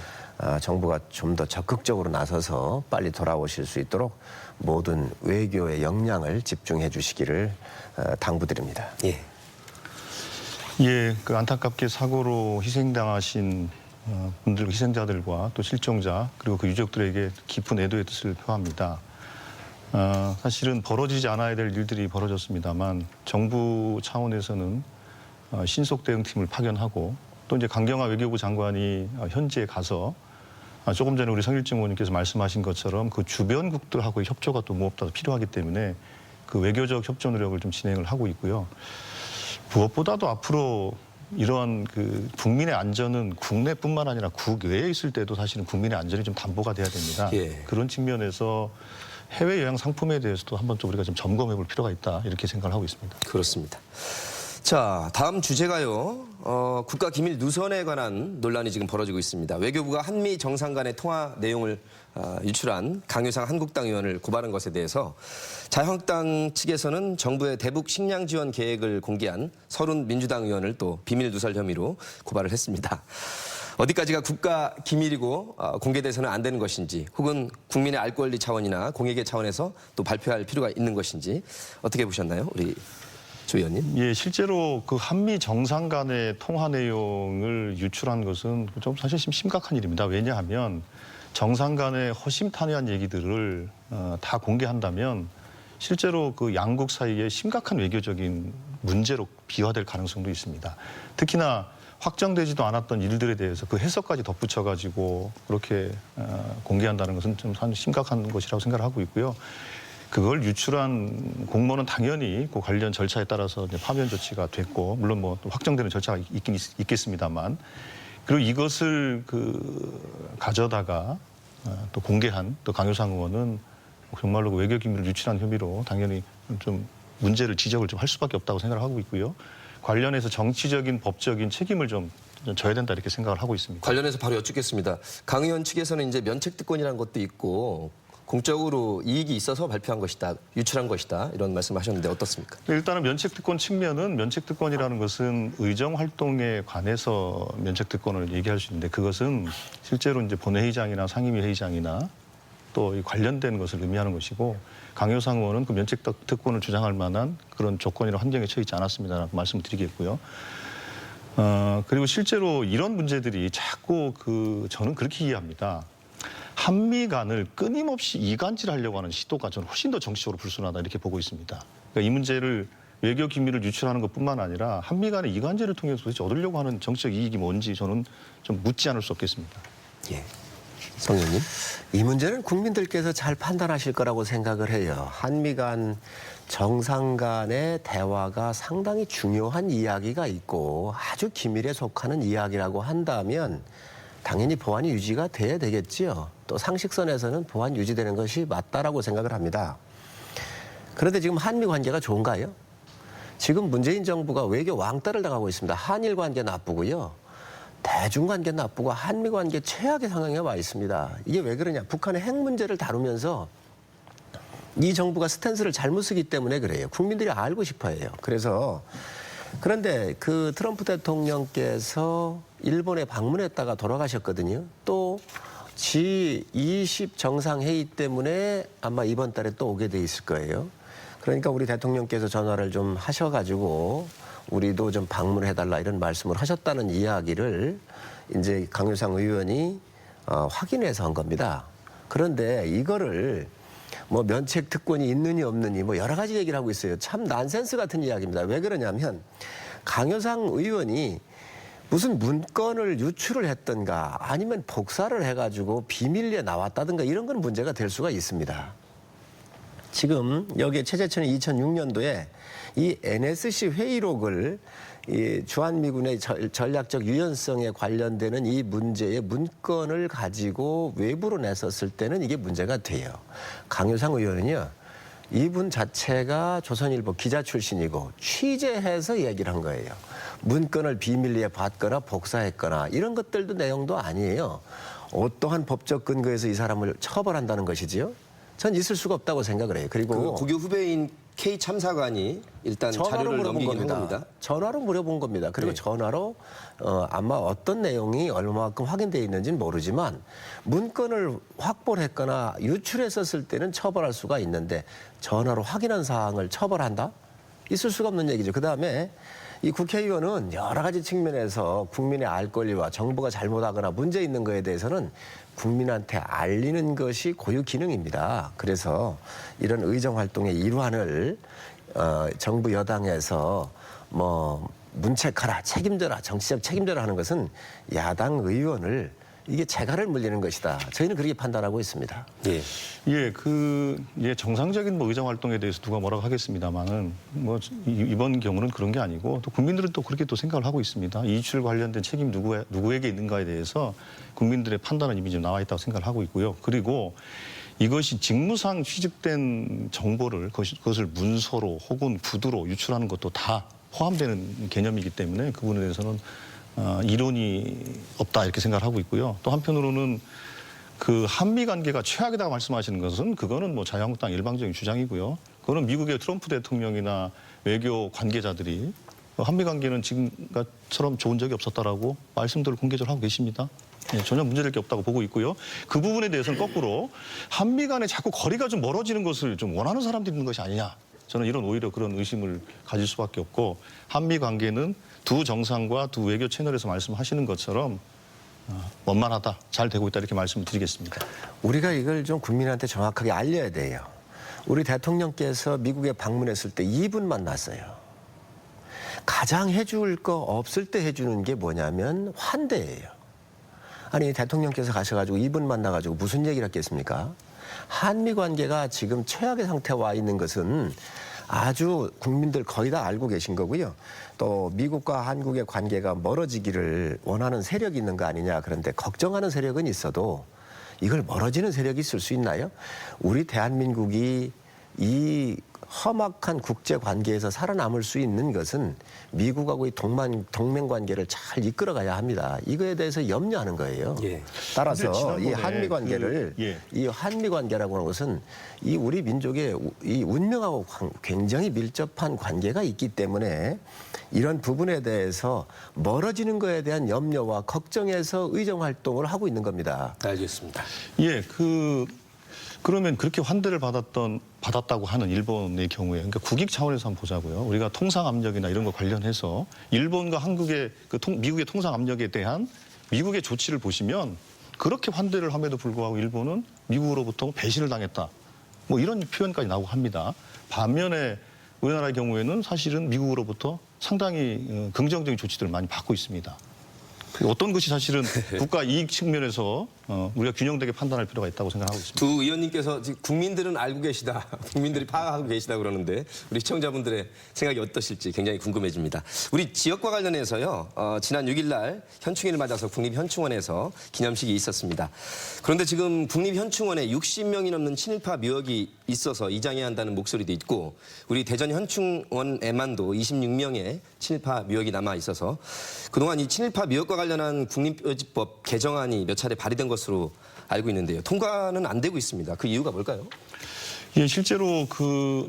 정부가 좀 더 적극적으로 나서서 빨리 돌아오실 수 있도록 모든 외교의 역량을 집중해 주시기를 당부드립니다. 예. 예, 그 안타깝게 사고로 희생당하신 분들, 희생자들과 또 실종자 그리고 그 유족들에게 깊은 애도의 뜻을 표합니다. 사실은 벌어지지 않아야 될 일들이 벌어졌습니다만 정부 차원에서는 신속 대응팀을 파견하고 또 이제 강경화 외교부 장관이 현지에 가서 조금 전에 우리 성일증 의원님께서 말씀하신 것처럼 그 주변국들하고의 협조가 또 무엇보다 필요하기 때문에 그 외교적 협조 노력을 좀 진행을 하고 있고요. 무엇보다도 앞으로 이러한 그 국민의 안전은 국내뿐만 아니라 국외에 있을 때도 사실은 국민의 안전이 좀 담보가 돼야 됩니다. 예. 그런 측면에서 해외 여행 상품에 대해서도 한번 좀 우리가 좀 점검해 볼 필요가 있다 이렇게 생각을 하고 있습니다. 그렇습니다. 자, 다음 주제가요. 국가 기밀 누선에 관한 논란이 지금 벌어지고 있습니다. 외교부가 한미 정상 간의 통화 내용을 유출한 강효상 한국당 의원을 고발한 것에 대해서 자유한국당 측에서는 정부의 대북 식량 지원 계획을 공개한 서른 민주당 의원을 또 비밀 누설 혐의로 고발을 했습니다. 어디까지가 국가 기밀이고 공개돼서는 안 되는 것인지 혹은 국민의 알 권리 차원이나 공익의 차원에서 또 발표할 필요가 있는 것인지 어떻게 보셨나요? 우리 조 의원님. 예, 실제로 그 한미 정상 간의 통화 내용을 유출한 것은 좀 사실 심각한 일입니다. 왜냐하면 정상 간의 허심탄회한 얘기들을 다 공개한다면 실제로 그 양국 사이에 심각한 외교적인 문제로 비화될 가능성도 있습니다. 특히나 확정되지도 않았던 일들에 대해서 그 해석까지 덧붙여가지고 그렇게 공개한다는 것은 좀 심각한 것이라고 생각을 하고 있고요. 그걸 유출한 공무원은 당연히 그 관련 절차에 따라서 이제 파면 조치가 됐고, 물론 뭐 확정되는 절차가 있긴 있겠습니다만, 그리고 이것을 가져다가 또 공개한 또 강효상 의원은 정말로 그 외교 기밀을 유출한 혐의로 당연히 좀 문제를 지적을 좀 할 수밖에 없다고 생각을 하고 있고요. 관련해서 정치적인 법적인 책임을 좀 져야 된다 이렇게 생각을 하고 있습니다. 관련해서 바로 여쭙겠습니다. 강 의원 측에서는 이제 면책특권이라는 것도 있고 공적으로 이익이 있어서 발표한 것이다, 유출한 것이다 이런 말씀하셨는데 어떻습니까? 일단은 면책특권 측면은 면책특권이라는 것은 의정 활동에 관해서 면책특권을 얘기할 수 있는데 그것은 실제로 이제 본회의장이나 상임위 회의장이나 또 관련된 것을 의미하는 것이고 강효상 의원은 그 면책특권을 주장할 만한 그런 조건이나 환경에 처해 있지 않았습니다라고 말씀드리겠고요. 그리고 실제로 이런 문제들이 자꾸 저는 그렇게 이해합니다. 한미 간을 끊임없이 이간질하려고 하는 시도가 저는 훨씬 더 정치적으로 불순하다 이렇게 보고 있습니다. 그러니까 이 문제를 외교 기밀을 유출하는 것뿐만 아니라 한미 간의 이간질을 통해서 도대체 얻으려고 하는 정치적 이익이 뭔지 저는 좀 묻지 않을 수 없겠습니다. 예. 성 의원님. 이 문제는 국민들께서 잘 판단하실 거라고 생각을 해요. 한미 간 정상 간의 대화가 상당히 중요한 이야기가 있고 아주 기밀에 속하는 이야기라고 한다면 당연히 보안이 유지가 돼야 되겠지요. 또 상식선에서는 보안 유지되는 것이 맞다라고 생각을 합니다. 그런데 지금 한미 관계가 좋은가요? 지금 문재인 정부가 외교 왕따를 당하고 있습니다. 한일 관계 나쁘고요. 대중 관계 나쁘고 한미 관계 최악의 상황에 와 있습니다. 이게 왜 그러냐? 북한의 핵 문제를 다루면서 이 정부가 스탠스를 잘못 쓰기 때문에 그래요. 국민들이 알고 싶어 해요. 그런데 그 트럼프 대통령께서 일본에 방문했다가 돌아가셨거든요. 또 G20 정상회의 때문에 아마 이번 달에 또 오게 돼 있을 거예요. 그러니까 우리 대통령께서 전화를 좀 하셔가지고 우리도 좀 방문해달라 이런 말씀을 하셨다는 이야기를 이제 강효상 의원이 확인해서 한 겁니다. 그런데 이거를 뭐 면책 특권이 있느니 없느니 뭐 여러 가지 얘기를 하고 있어요. 참 난센스 같은 이야기입니다. 왜 그러냐면 강효상 의원이 무슨 문건을 유출을 했던가 아니면 복사를 해가지고 비밀리에 나왔다든가 이런 건 문제가 될 수가 있습니다. 지금 여기에 최재천이 2006년도에 이 NSC 회의록을 이 주한미군의 전략적 유연성에 관련되는 이 문제의 문건을 가지고 외부로 내섰을 때는 이게 문제가 돼요. 강효상 의원은요. 이분 자체가 조선일보 기자 출신이고 취재해서 얘기를 한 거예요. 문건을 비밀리에 받거나 복사했거나 이런 것들도 내용도 아니에요. 어떠한 법적 근거에서 이 사람을 처벌한다는 것이지요? 전 있을 수가 없다고 생각을 해요. 그리고 고교 후배인 K 참사관이 일단 자료를 넘기긴 한 겁니다. 전화로 물어본 겁니다. 그리고 네. 전화로 아마 어떤 내용이 얼마만큼 확인되어 있는지는 모르지만 문건을 확보를 했거나 유출했었을 때는 처벌할 수가 있는데 전화로 확인한 사항을 처벌한다? 있을 수가 없는 얘기죠. 그다음에 이 국회의원은 여러 가지 측면에서 국민의 알 권리와 정부가 잘못하거나 문제 있는 거에 대해서는 국민한테 알리는 것이 고유 기능입니다. 그래서 이런 의정 활동의 일환을 정부 여당에서 뭐 문책하라, 책임져라, 정치적 책임져라 하는 것은 야당 의원을 이게 재갈을 물리는 것이다. 저희는 그렇게 판단하고 있습니다. 예. 예, 정상적인 뭐 의정 활동에 대해서 누가 뭐라고 하겠습니다만은 뭐 이번 경우는 그런 게 아니고 또 국민들은 또 그렇게 또 생각을 하고 있습니다. 이출 관련된 책임 누구에게 있는가에 대해서 국민들의 판단은 이미 좀 나와 있다고 생각을 하고 있고요. 그리고 이것이 직무상 취득된 정보를 그것을 문서로 혹은 구두로 유출하는 것도 다 포함되는 개념이기 때문에 그 부분에 대해서는 이론이 없다 이렇게 생각을 하고 있고요. 또 한편으로는 그 한미 관계가 최악이라고 말씀하시는 것은 그거는 뭐 자유한국당 일방적인 주장이고요. 그거는 미국의 트럼프 대통령이나 외교 관계자들이 한미 관계는 지금처럼 좋은 적이 없었다라고 말씀들을 공개적으로 하고 계십니다. 네, 전혀 문제될 게 없다고 보고 있고요. 그 부분에 대해서는 거꾸로 한미 간에 자꾸 거리가 좀 멀어지는 것을 좀 원하는 사람들이 있는 것이 아니냐. 저는 오히려 그런 의심을 가질 수밖에 없고 한미 관계는 두 정상과 두 외교 채널에서 말씀하시는 것처럼 원만하다, 잘 되고 있다 이렇게 말씀을 드리겠습니다. 우리가 이걸 좀 국민한테 정확하게 알려야 돼요. 우리 대통령께서 미국에 방문했을 때 2분 만났어요. 가장 해줄 거 없을 때 해주는 게 뭐냐면 환대예요. 아니 대통령께서 가셔가지고 2분 만나가지고 무슨 얘기를 했겠습니까? 한미 관계가 지금 최악의 상태에 와 있는 것은 아주 국민들 거의 다 알고 계신 거고요. 또 미국과 한국의 관계가 멀어지기를 원하는 세력이 있는 거 아니냐. 그런데 걱정하는 세력은 있어도 이걸 멀어지는 세력이 있을 수 있나요? 우리 대한민국이 이 험악한 국제 관계에서 살아남을 수 있는 것은 미국하고의 동맹 관계를 잘 이끌어가야 합니다. 이거에 대해서 염려하는 거예요. 예. 따라서 이 한미 관계를 이 한미 관계라고 하는 것은 이 우리 민족의 이 운명하고 굉장히 밀접한 관계가 있기 때문에 이런 부분에 대해서 멀어지는 거에 대한 염려와 걱정에서 의정 활동을 하고 있는 겁니다. 알겠습니다. 예, 그러면 그렇게 환대를 받았다고 하는 일본의 경우에, 그러니까 국익 차원에서 한번 보자고요. 우리가 통상 압력이나 이런 거 관련해서 일본과 한국의 미국의 통상 압력에 대한 미국의 조치를 보시면 그렇게 환대를 함에도 불구하고 일본은 미국으로부터 배신을 당했다. 뭐 이런 표현까지 나오고 합니다. 반면에 우리나라의 경우에는 사실은 미국으로부터 상당히 긍정적인 조치들을 많이 받고 있습니다. 어떤 것이 사실은 국가 이익 측면에서 우리가 균형되게 판단할 필요가 있다고 생각하고 있습니다. 두 의원님께서 지금 국민들은 알고 계시다, 국민들이 파악하고 계시다 그러는데 우리 시청자분들의 생각이 어떠실지 굉장히 궁금해집니다. 우리 지역과 관련해서요, 지난 6일 날 현충일을 맞아서 국립현충원에서 기념식이 있었습니다. 그런데 지금 국립현충원에 60명이 넘는 친일파 묘역이 있어서 이장해야 한다는 목소리도 있고 우리 대전 현충원에만도 26명의 친일파 묘역이 남아 있어서 그동안 이 친일파 묘역과 관련한 국립묘지법 개정안이 몇 차례 발의된 것으로 알고 있는데요. 통과는 안 되고 있습니다. 그 이유가 뭘까요? 예, 실제로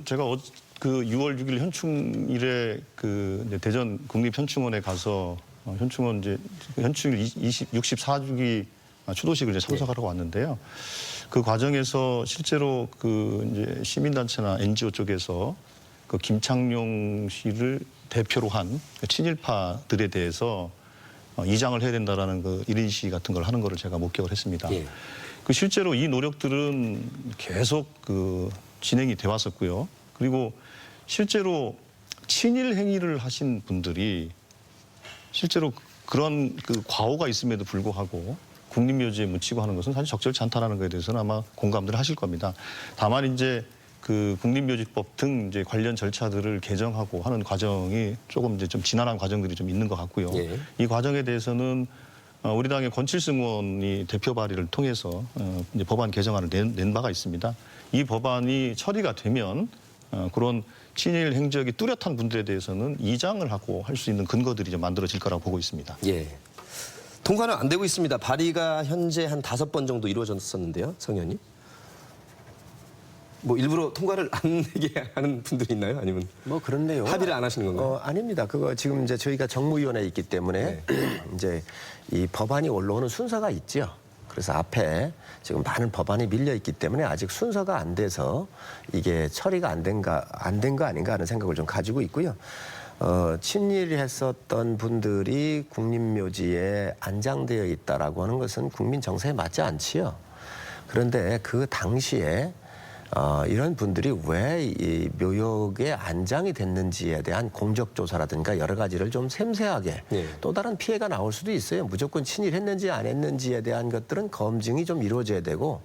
제가 6월 6일 현충일에 이제 대전 국립현충원에 가서 현충일 64주기 추도식을 이제 참석하러 왔는데요. 그 과정에서 실제로 이제 시민단체나 NGO 쪽에서 김창룡 씨를 대표로 한 친일파들에 대해서 이장을 해야 된다라는 일인 시위 같은 걸 하는 거를 제가 목격을 했습니다. 예. 실제로 이 노력들은 계속 진행이 돼 왔었고요. 그리고 실제로 친일 행위를 하신 분들이 실제로 그런 과오가 있음에도 불구하고 국립묘지에 묻히고 하는 것은 사실 적절치 않다는 것에 대해서는 아마 공감들 하실 겁니다. 다만 이제 그 국립묘지법 등 이제 관련 절차들을 개정하고 하는 과정이 조금 이제 좀 지난한 과정들이 좀 있는 것 같고요. 예. 이 과정에 대해서는 우리 당의 권칠승 의원이 대표 발의를 통해서 이제 법안 개정안을 낸 바가 있습니다. 이 법안이 처리가 되면 그런 친일 행적이 뚜렷한 분들에 대해서는 이장을 하고 할 수 있는 근거들이 좀 만들어질 거라고 보고 있습니다. 예. 통과는 안 되고 있습니다. 발의가 현재 한 5번 정도 이루어졌었는데요, 성 의원님. 뭐 일부러 통과를 안 내게 하는 분들이 있나요? 아니면 뭐 그렇네요. 합의를 안 하시는 건가요? 아닙니다. 그거 지금 이제 저희가 정무위원회에 있기 때문에 이제 이 법안이 올라오는 순서가 있죠. 그래서 앞에 지금 많은 법안이 밀려 있기 때문에 아직 순서가 안 돼서 이게 처리가 안 된 거 아닌가 하는 생각을 좀 가지고 있고요. 친일했었던 분들이 국립묘지에 안장되어 있다라고 하는 것은 국민 정서에 맞지 않지요. 그런데 그 당시에 이런 분들이 왜 이 묘역에 안장이 됐는지에 대한 공적 조사라든가 여러 가지를 좀 섬세하게 예. 또 다른 피해가 나올 수도 있어요. 무조건 친일했는지 안 했는지에 대한 것들은 검증이 좀 이루어져야 되고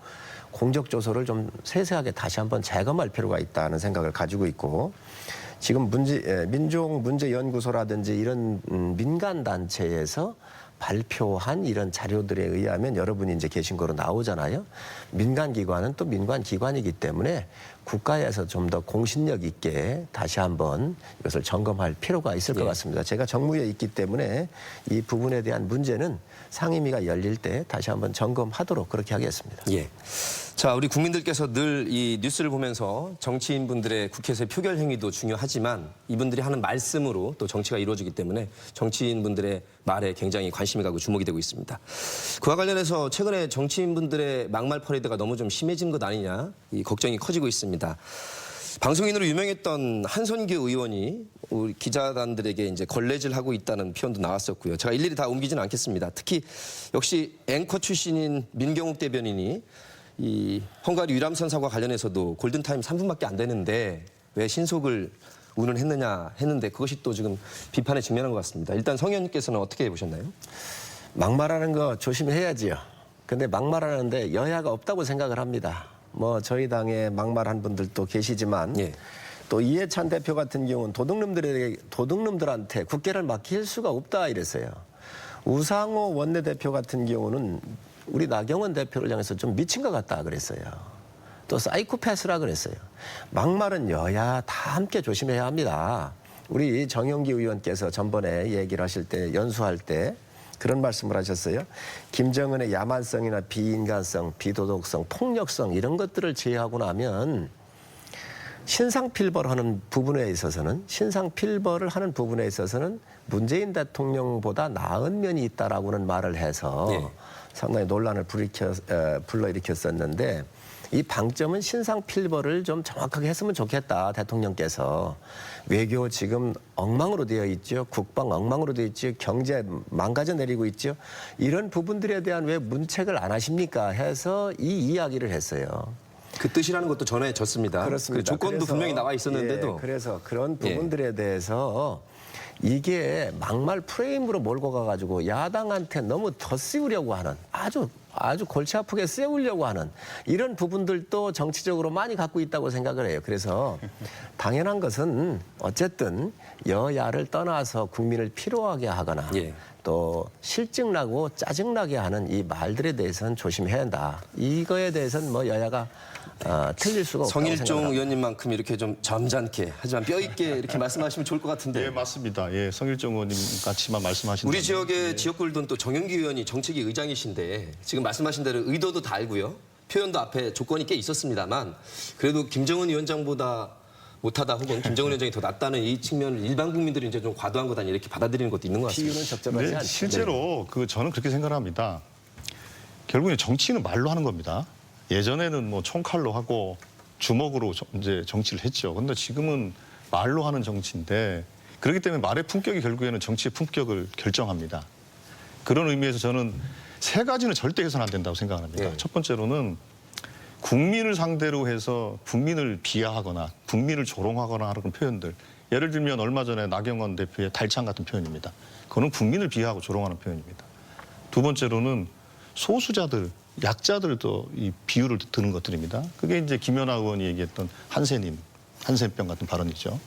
공적 조사를 좀 세세하게 다시 한번 재검할 필요가 있다는 생각을 가지고 있고 지금 민족문제연구소라든지 이런 민간 단체에서 발표한 이런 자료들에 의하면 여러분이 이제 계신 거로 나오잖아요. 민간 기관은 또 민간 기관이기 때문에 국가에서 좀 더 공신력 있게 다시 한번 이것을 점검할 필요가 있을 것 같습니다. 제가 정무에 있기 때문에 이 부분에 대한 문제는 상임위가 열릴 때 다시 한번 점검하도록 그렇게 하겠습니다. 예. 자, 우리 국민들께서 늘 이 뉴스를 보면서 정치인분들의 국회에서의 표결 행위도 중요하지만 이분들이 하는 말씀으로 또 정치가 이루어지기 때문에 정치인분들의 말에 굉장히 관심이 가고 주목이 되고 있습니다. 그와 관련해서 최근에 정치인분들의 막말 퍼레이드가 너무 좀 심해진 것 아니냐 이 걱정이 커지고 있습니다. 방송인으로 유명했던 한선규 의원이 우리 기자단들에게 이제 걸레질하고 있다는 표현도 나왔었고요. 제가 일일이 다 옮기지는 않겠습니다. 특히 역시 앵커 출신인 민경욱 대변인이 이 헝가리 유람선사와 관련해서도 골든타임 3분밖에 안 되는데 왜 신속을 운운했느냐 했는데 그것이 또 지금 비판에 직면한 것 같습니다. 일단 성 의원님께서는 어떻게 보셨나요? 막말하는 거 조심해야지요. 근데 막말하는데 여야가 없다고 생각을 합니다. 뭐 저희 당에 막말한 분들도 계시지만 예. 또 이해찬 대표 같은 경우는 도둑놈들한테 국회를 맡길 수가 없다 이랬어요. 우상호 원내대표 같은 경우는 우리 나경원 대표를 향해서 좀 미친 것 같다 그랬어요. 또 사이코패스라 그랬어요. 막말은 여야 다 함께 조심해야 합니다. 우리 정영기 의원께서 전번에 얘기를 하실 때 연수할 때 그런 말씀을 하셨어요. 김정은의 야만성이나 비인간성, 비도덕성, 폭력성 이런 것들을 제외하고 나면 신상필벌을 하는 부분에 있어서는 문재인 대통령보다 나은 면이 있다라고는 말을 해서 네. 상당히 논란을 불러일으켰었는데 이 방점은 신상필벌을 좀 정확하게 했으면 좋겠다. 대통령께서. 외교 지금 엉망으로 되어 있죠. 국방 엉망으로 되어 있죠. 경제 망가져 내리고 있죠. 이런 부분들에 대한 왜 문책을 안 하십니까? 해서 이 이야기를 했어요. 그 뜻이라는 것도 전해졌습니다. 그렇습니다. 그 조건도 그래서, 분명히 나와 있었는데도. 예, 그래서 그런 부분들에 대해서 이게 막말 프레임으로 몰고 가가지고 야당한테 너무 더 씌우려고 하는 아주 골치 아프게 세우려고 하는 이런 부분들도 정치적으로 많이 갖고 있다고 생각을 해요. 그래서 당연한 것은 어쨌든 여야를 떠나서 국민을 피로하게 하거나 예. 또 실증나고 짜증나게 하는 이 말들에 대해서는 조심해야 한다. 이거에 대해서는 뭐 여야가 틀릴 수가 없다고 성일종 생각합니다. 의원님만큼 이렇게 좀 점잖게 하지만 뼈 있게 이렇게 말씀하시면 좋을 것 같은데. 예, 맞습니다. 예, 성일종 의원님 같이만 말씀하신 우리 지역의 지역구를 또 정영기 의원이 정책위 의장이신데 지금 말씀하신 대로 의도도 다 알고요. 표현도 앞에 조건이 꽤 있었습니다만 그래도 김정은 위원장보다 못하다 혹은 김정은 위원장이 더 낫다는 이 측면을 일반 국민들이 이제 좀 과도한 것 아니 이렇게 받아들이는 것도 있는 것 같습니다. 비유는 적절하지 네, 않죠. 실제로 저는 그렇게 생각을 합니다. 결국에 정치는 말로 하는 겁니다. 예전에는 뭐 총칼로 하고 주먹으로 이제 정치를 했죠. 그런데 지금은 말로 하는 정치인데 그렇기 때문에 말의 품격이 결국에는 정치의 품격을 결정합니다. 그런 의미에서 저는 세 가지는 절대 해서는 안 된다고 생각을 합니다. 네. 첫 번째로는 국민을 상대로 해서 국민을 비하하거나 국민을 조롱하거나 하는 표현들. 예를 들면 얼마 전에 나경원 대표의 달창 같은 표현입니다. 그거는 국민을 비하하고 조롱하는 표현입니다. 두 번째로는 소수자들, 약자들도 이 비유를 드는 것들입니다. 그게 이제 김연아 의원이 얘기했던 한센병 같은 발언이죠.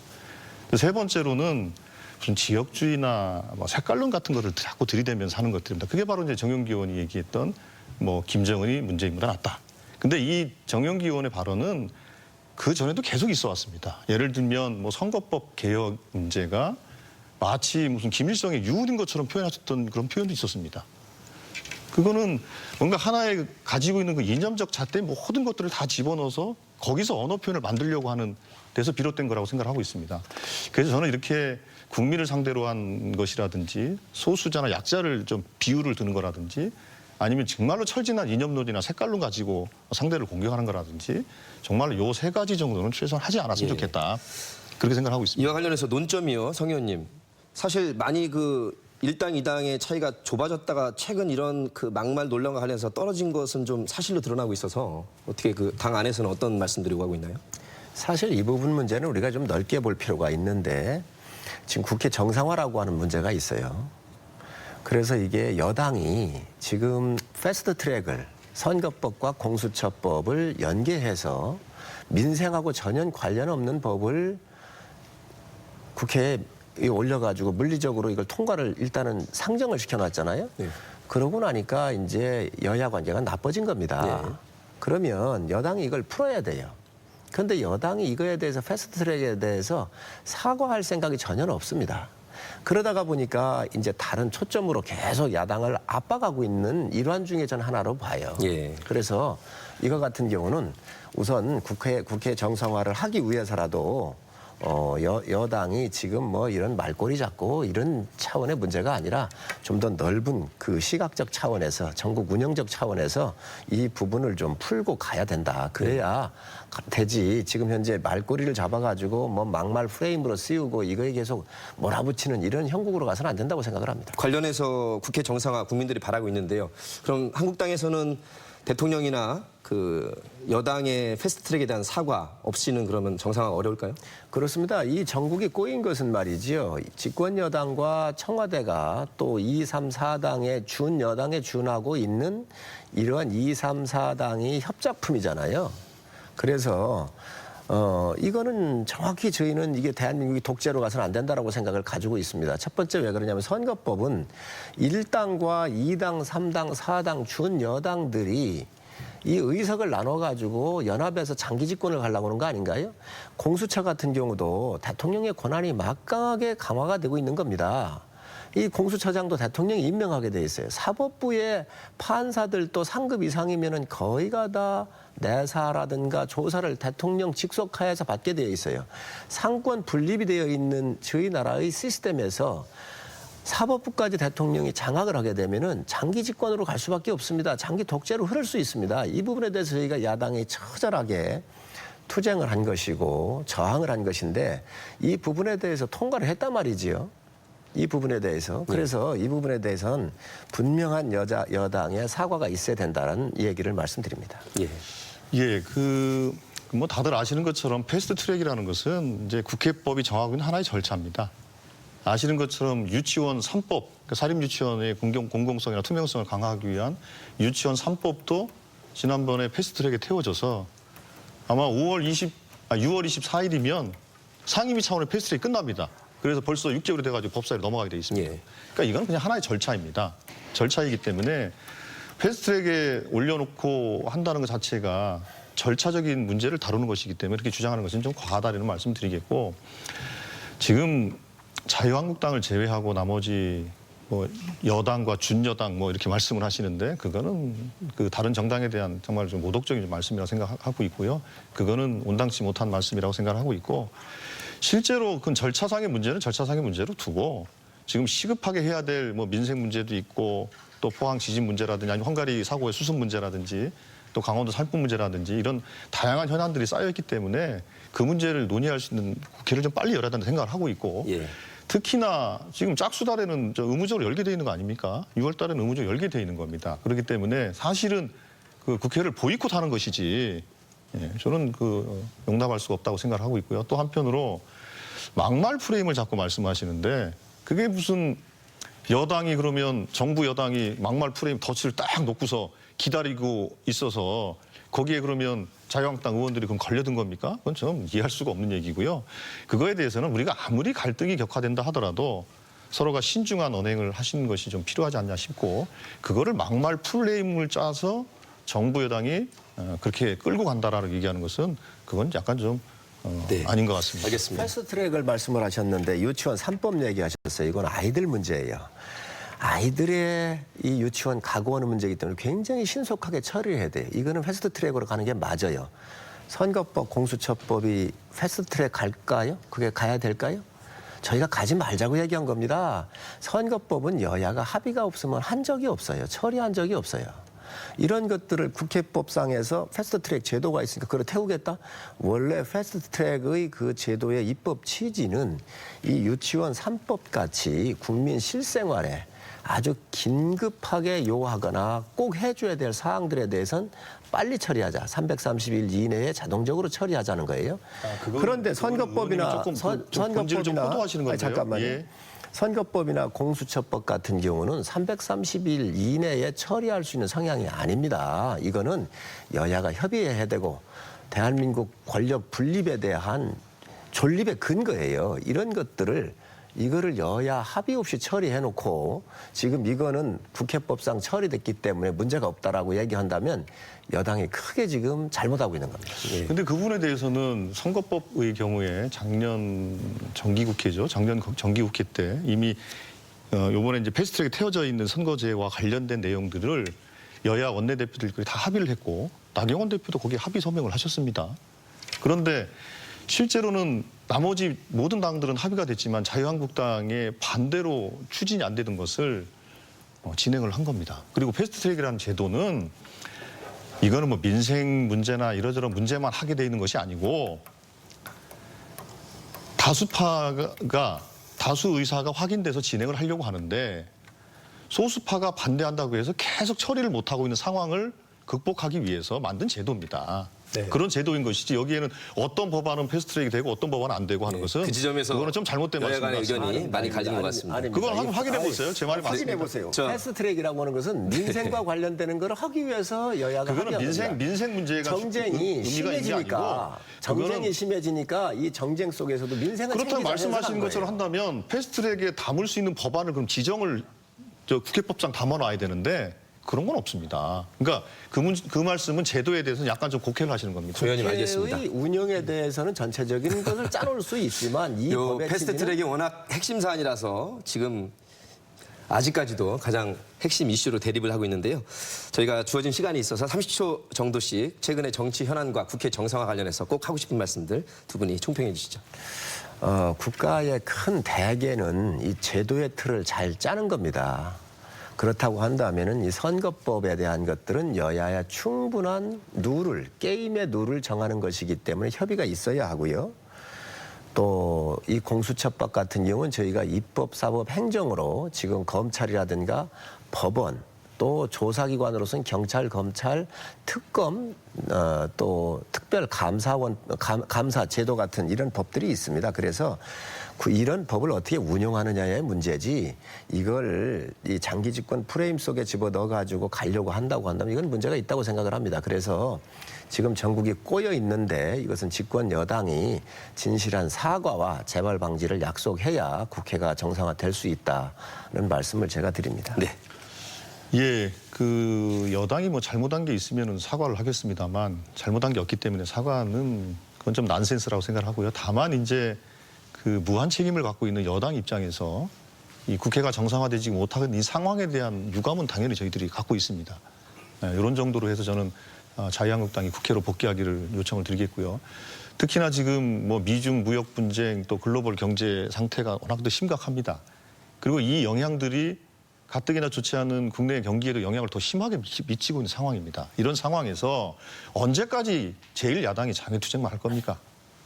세 번째로는 무슨 지역주의나 뭐 색깔론 같은 거를 자꾸 들이대면서 하는 것들입니다. 그게 바로 이제 정용기 의원이 얘기했던 뭐 김정은이 문재인보다 낫다. 근데 이 정용기 의원의 발언은 그 전에도 계속 있어 왔습니다. 예를 들면 뭐 선거법 개혁 문제가 마치 무슨 김일성의 유울인 것처럼 표현하셨던 그런 표현도 있었습니다. 그거는 뭔가 하나의 가지고 있는 그 이념적 잣대 모든 것들을 다 집어넣어서 거기서 언어 표현을 만들려고 하는 데서 비롯된 거라고 생각을 하고 있습니다. 그래서 저는 이렇게 국민을 상대로 한 것이라든지 소수자나 약자를 좀 비유를 드는 거라든지 아니면 정말로 철진한 이념론이나 색깔론 가지고 상대를 공격하는 거라든지 정말로 요 세 가지 정도는 최소한 하지 않았으면 좋겠다. 그렇게 생각하고 있습니다. 이와 관련해서 논점이요, 성 의원님. 사실 많이 그 1당, 2당의 차이가 좁아졌다가 최근 이런 그 막말 논란과 관련해서 떨어진 것은 좀 사실로 드러나고 있어서 어떻게 그 당 안에서는 어떤 말씀드리고 하고 있나요? 사실 이 부분 문제는 우리가 좀 넓게 볼 필요가 있는데 지금 국회 정상화라고 하는 문제가 있어요. 그래서 이게 여당이 지금 패스트 트랙을 선거법과 공수처법을 연계해서 민생하고 전혀 관련 없는 법을 국회에 올려가지고 물리적으로 이걸 통과를 일단은 상정을 시켜놨잖아요. 네. 그러고 나니까 이제 여야 관계가 나빠진 겁니다. 네. 그러면 여당이 이걸 풀어야 돼요. 그런데 여당이 이거에 대해서 패스트 트랙에 대해서 사과할 생각이 전혀 없습니다. 그러다가 보니까 이제 다른 초점으로 계속 야당을 압박하고 있는 일환 중에 전 하나로 봐요. 예. 그래서 이거 같은 경우는 우선 국회 정상화를 하기 위해서라도 여당이 지금 뭐 이런 말꼬리 잡고 이런 차원의 문제가 아니라 좀 더 넓은 그 시각적 차원에서 전국 운영적 차원에서 이 부분을 좀 풀고 가야 된다. 그래야 되지. 지금 현재 말꼬리를 잡아가지고 뭐 막말 프레임으로 씌우고 이거에 계속 몰아붙이는 이런 형국으로 가서는 안 된다고 생각을 합니다. 관련해서 국회 정상화 국민들이 바라고 있는데요. 그럼 한국당에서는 대통령이나 그 여당의 패스트트랙에 대한 사과 없이는 그러면 정상화가 어려울까요? 그렇습니다. 이 전국이 꼬인 것은 말이지요. 집권 여당과 청와대가 또 2, 3, 4당의 준 여당에 준하고 있는 이러한 2, 3, 4당이 협작품이잖아요. 그래서 이거는 정확히 저희는 이게 대한민국이 독재로 가서는 안 된다라고 생각을 가지고 있습니다. 첫 번째 왜 그러냐면 선거법은 1당과 2당, 3당, 4당 준 여당들이 이 의석을 나눠가지고 연합해서 장기 집권을 가려고 하는 거 아닌가요? 공수처 같은 경우도 대통령의 권한이 막강하게 강화가 되고 있는 겁니다. 이 공수처장도 대통령이 임명하게 돼 있어요. 사법부의 판사들도 상급 이상이면은 거의가 다 내사라든가 조사를 대통령 직속하에서 받게 되어 있어요. 상권 분립이 되어 있는 저희 나라의 시스템에서 사법부까지 대통령이 장악을 하게 되면은 장기 집권으로 갈 수밖에 없습니다. 장기 독재로 흐를 수 있습니다. 이 부분에 대해서 저희가 야당이 처절하게 투쟁을 한 것이고 저항을 한 것인데 이 부분에 대해서 통과를 했단 말이지요. 이 부분에 대해서. 그래서 이 부분에 대해서는 분명한 여당의 사과가 있어야 된다는 얘기를 말씀드립니다. 예. 예, 뭐 다들 아시는 것처럼 패스트 트랙이라는 것은 이제 국회법이 정하고 있는 하나의 절차입니다. 아시는 것처럼 유치원 3법, 그러니까 사립유치원의 공공성이나 투명성을 강화하기 위한 유치원 3법도 지난번에 패스트트랙에 태워져서 아마 6월 24일이면 상임위 차원의 패스트트랙이 끝납니다. 그래서 벌써 6개월이 돼가지고 법사위로 넘어가게 돼 있습니다. 예. 그러니까 이건 그냥 하나의 절차입니다. 절차이기 때문에 패스트트랙에 올려놓고 한다는 것 자체가 절차적인 문제를 다루는 것이기 때문에 이렇게 주장하는 것은 좀 과하다는 말씀 드리겠고 지금 자유한국당을 제외하고 나머지 뭐 여당과 준여당 뭐 이렇게 말씀을 하시는데 그거는 그 다른 정당에 대한 정말 좀 모독적인 말씀이라고 생각하고 있고요. 그거는 온당치 못한 말씀이라고 생각하고 있고 실제로 그 절차상의 문제는 절차상의 문제로 두고 지금 시급하게 해야 될 뭐 민생 문제도 있고 또 포항 지진 문제라든지 아니면 헝가리 사고의 수습 문제라든지 또 강원도 살포 문제라든지 이런 다양한 현안들이 쌓여있기 때문에 그 문제를 논의할 수 있는 국회를 좀 빨리 열어야 된다는 생각을 하고 있고 예. 특히나 지금 짝수달에는 의무적으로 열게 돼 있는 거 아닙니까? 6월 달에는 의무적으로 열게 돼 있는 겁니다. 그렇기 때문에 사실은 그 국회를 보이콧하는 것이지 저는 용납할 수가 없다고 생각을 하고 있고요. 또 한편으로 막말 프레임을 자꾸 말씀하시는데 그게 무슨 여당이 그러면 정부 여당이 막말 프레임 덫을 딱 놓고서 기다리고 있어서 거기에 그러면 자유한국당 의원들이 그럼 걸려든 겁니까? 그건 좀 이해할 수가 없는 얘기고요. 그거에 대해서는 우리가 아무리 갈등이 격화된다 하더라도 서로가 신중한 언행을 하시는 것이 좀 필요하지 않냐 싶고 그거를 막말 풀네임을 짜서 정부 여당이 그렇게 끌고 간다라고 얘기하는 것은 그건 약간 좀 네. 아닌 것 같습니다. 알겠습니다. 패스트트랙을 말씀을 하셨는데 유치원 3법 얘기하셨어요. 이건 아이들 문제예요. 아이들의 이 유치원 가고하는 문제이기 때문에 굉장히 신속하게 처리를 해야 돼요. 이거는 패스트트랙으로 가는 게 맞아요. 선거법, 공수처법이 패스트트랙 갈까요? 그게 가야 될까요? 저희가 가지 말자고 얘기한 겁니다. 선거법은 여야가 합의가 없으면 한 적이 없어요. 처리한 적이 없어요. 이런 것들을 국회법상에서 패스트트랙 제도가 있으니까 그걸 태우겠다? 원래 패스트트랙의 그 제도의 입법 취지는 이 유치원 3법 같이 국민 실생활에 아주 긴급하게 요하거나 꼭 해줘야 될 사항들에 대해서는 빨리 처리하자. 330일 이내에 자동적으로 처리하자는 거예요. 그런데 선거법이나 본질을 좀 호도하시는 건데요. 잠깐만요. 예. 선거법이나 공수처법 같은 경우는 330일 이내에 처리할 수 있는 성향이 아닙니다. 이거는 여야가 협의해야 되고 대한민국 권력 분립에 대한 존립의 근거예요. 이런 것들을 이거를 여야 합의 없이 처리해놓고 지금 이거는 국회법상 처리됐기 때문에 문제가 없다라고 얘기한다면 여당이 크게 지금 잘못하고 있는 겁니다. 근데 그 부분에 대해서는 선거법의 경우에 작년 정기국회죠. 작년 정기국회 때 이미 요번에 이제 패스트트랙에 태워져 있는 선거제와 관련된 내용들을 여야 원내대표들끼리 다 합의를 했고 나경원 대표도 거기에 합의 서명을 하셨습니다. 그런데 실제로는 나머지 모든 당들은 합의가 됐지만 자유한국당의 반대로 추진이 안 되던 것을 진행을 한 겁니다. 그리고 패스트트랙이라는 제도는 이거는 뭐 민생 문제나 이러저런 문제만 하게 돼 있는 것이 아니고 다수 의사가 확인돼서 진행을 하려고 하는데 소수파가 반대한다고 해서 계속 처리를 못하고 있는 상황을 극복하기 위해서 만든 제도입니다. 네. 그런 제도인 것이지 여기에는 어떤 법안은 패스트트랙이 되고 어떤 법안은 안 되고 하는 것은 그 지점에서 그거는 좀 잘못된 여야 간의 말씀입니다. 의견이 많이 갈리는 것 같습니다. 그건 확인해 보세요. 제 말이 맞습니다. 확인해 보세요. 저- 패스트트랙이라고 하는 것은 민생과 관련되는 걸 하기 위해서 여야가 그거는 합의한 민생 문제가 정쟁이 의미가 있는 게 심해지니까 아니고 정쟁이 그거는 심해지니까 이 정쟁 속에서도 민생을 그렇다고 챙기자는 말씀하시는 생각한 것처럼 거예요. 한다면 패스트트랙에 담을 수 있는 법안을 그럼 지정을 국회법상 담아놔야 되는데 그런 건 없습니다. 그러니까 그 말씀은 제도에 대해서는 약간 좀 곡해를 하시는 겁니다. 조연님 알겠습니다. 국회의 운영에 대해서는 전체적인 것을 짜놓을 수 있지만 이 요 법의 패스트트랙이 워낙 핵심 사안이라서 지금 아직까지도 가장 핵심 이슈로 대립을 하고 있는데요. 저희가 주어진 시간이 있어서 30초 정도씩 최근의 정치 현안과 국회 정상화 관련해서 꼭 하고 싶은 말씀들 두 분이 총평해 주시죠. 국가의 큰 대계는 이 제도의 틀을 잘 짜는 겁니다. 그렇다고 한다면은 이 선거법에 대한 것들은 여야의 충분한 게임의 룰을 정하는 것이기 때문에 협의가 있어야 하고요. 또 이 공수처법 같은 경우는 저희가 입법, 사법, 행정으로 지금 검찰이라든가 법원 또 조사기관으로서는 경찰, 검찰, 특검, 또 특별감사원, 감사 제도 같은 이런 법들이 있습니다. 그래서 이런 법을 어떻게 운용하느냐의 문제지 이걸 이 장기 집권 프레임 속에 집어넣어 가지고 가려고 한다고 한다면 이건 문제가 있다고 생각을 합니다. 그래서 지금 전국이 꼬여 있는데 이것은 집권 여당이 진실한 사과와 재발 방지를 약속해야 국회가 정상화될 수 있다는 말씀을 제가 드립니다. 네. 예, 그 여당이 뭐 잘못한 게 있으면 사과를 하겠습니다만 잘못한 게 없기 때문에 사과는 그건 좀 난센스라고 생각하고요. 다만 이제 그 무한 책임을 갖고 있는 여당 입장에서 이 국회가 정상화되지 못하는 이 상황에 대한 유감은 당연히 저희들이 갖고 있습니다. 이런 정도로 해서 저는 자유한국당이 국회로 복귀하기를 요청을 드리겠고요. 특히나 지금 뭐 미중 무역 분쟁 또 글로벌 경제 상태가 워낙 심각합니다. 그리고 이 영향들이 가뜩이나 좋지 않은 국내 경기에도 영향을 더 심하게 미치고 있는 상황입니다. 이런 상황에서 언제까지 제1야당이 장애투쟁만 할 겁니까?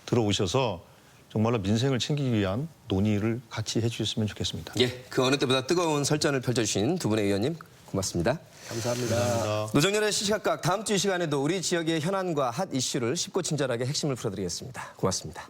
들어오셔서 정말로 민생을 챙기기 위한 논의를 같이 해주셨으면 좋겠습니다. 예, 그 어느 때보다 뜨거운 설전을 펼쳐주신 두 분의 의원님 고맙습니다. 감사합니다. 노정열의 시시각각 다음 주 이 시간에도 우리 지역의 현안과 핫 이슈를 쉽고 친절하게 핵심을 풀어드리겠습니다. 고맙습니다.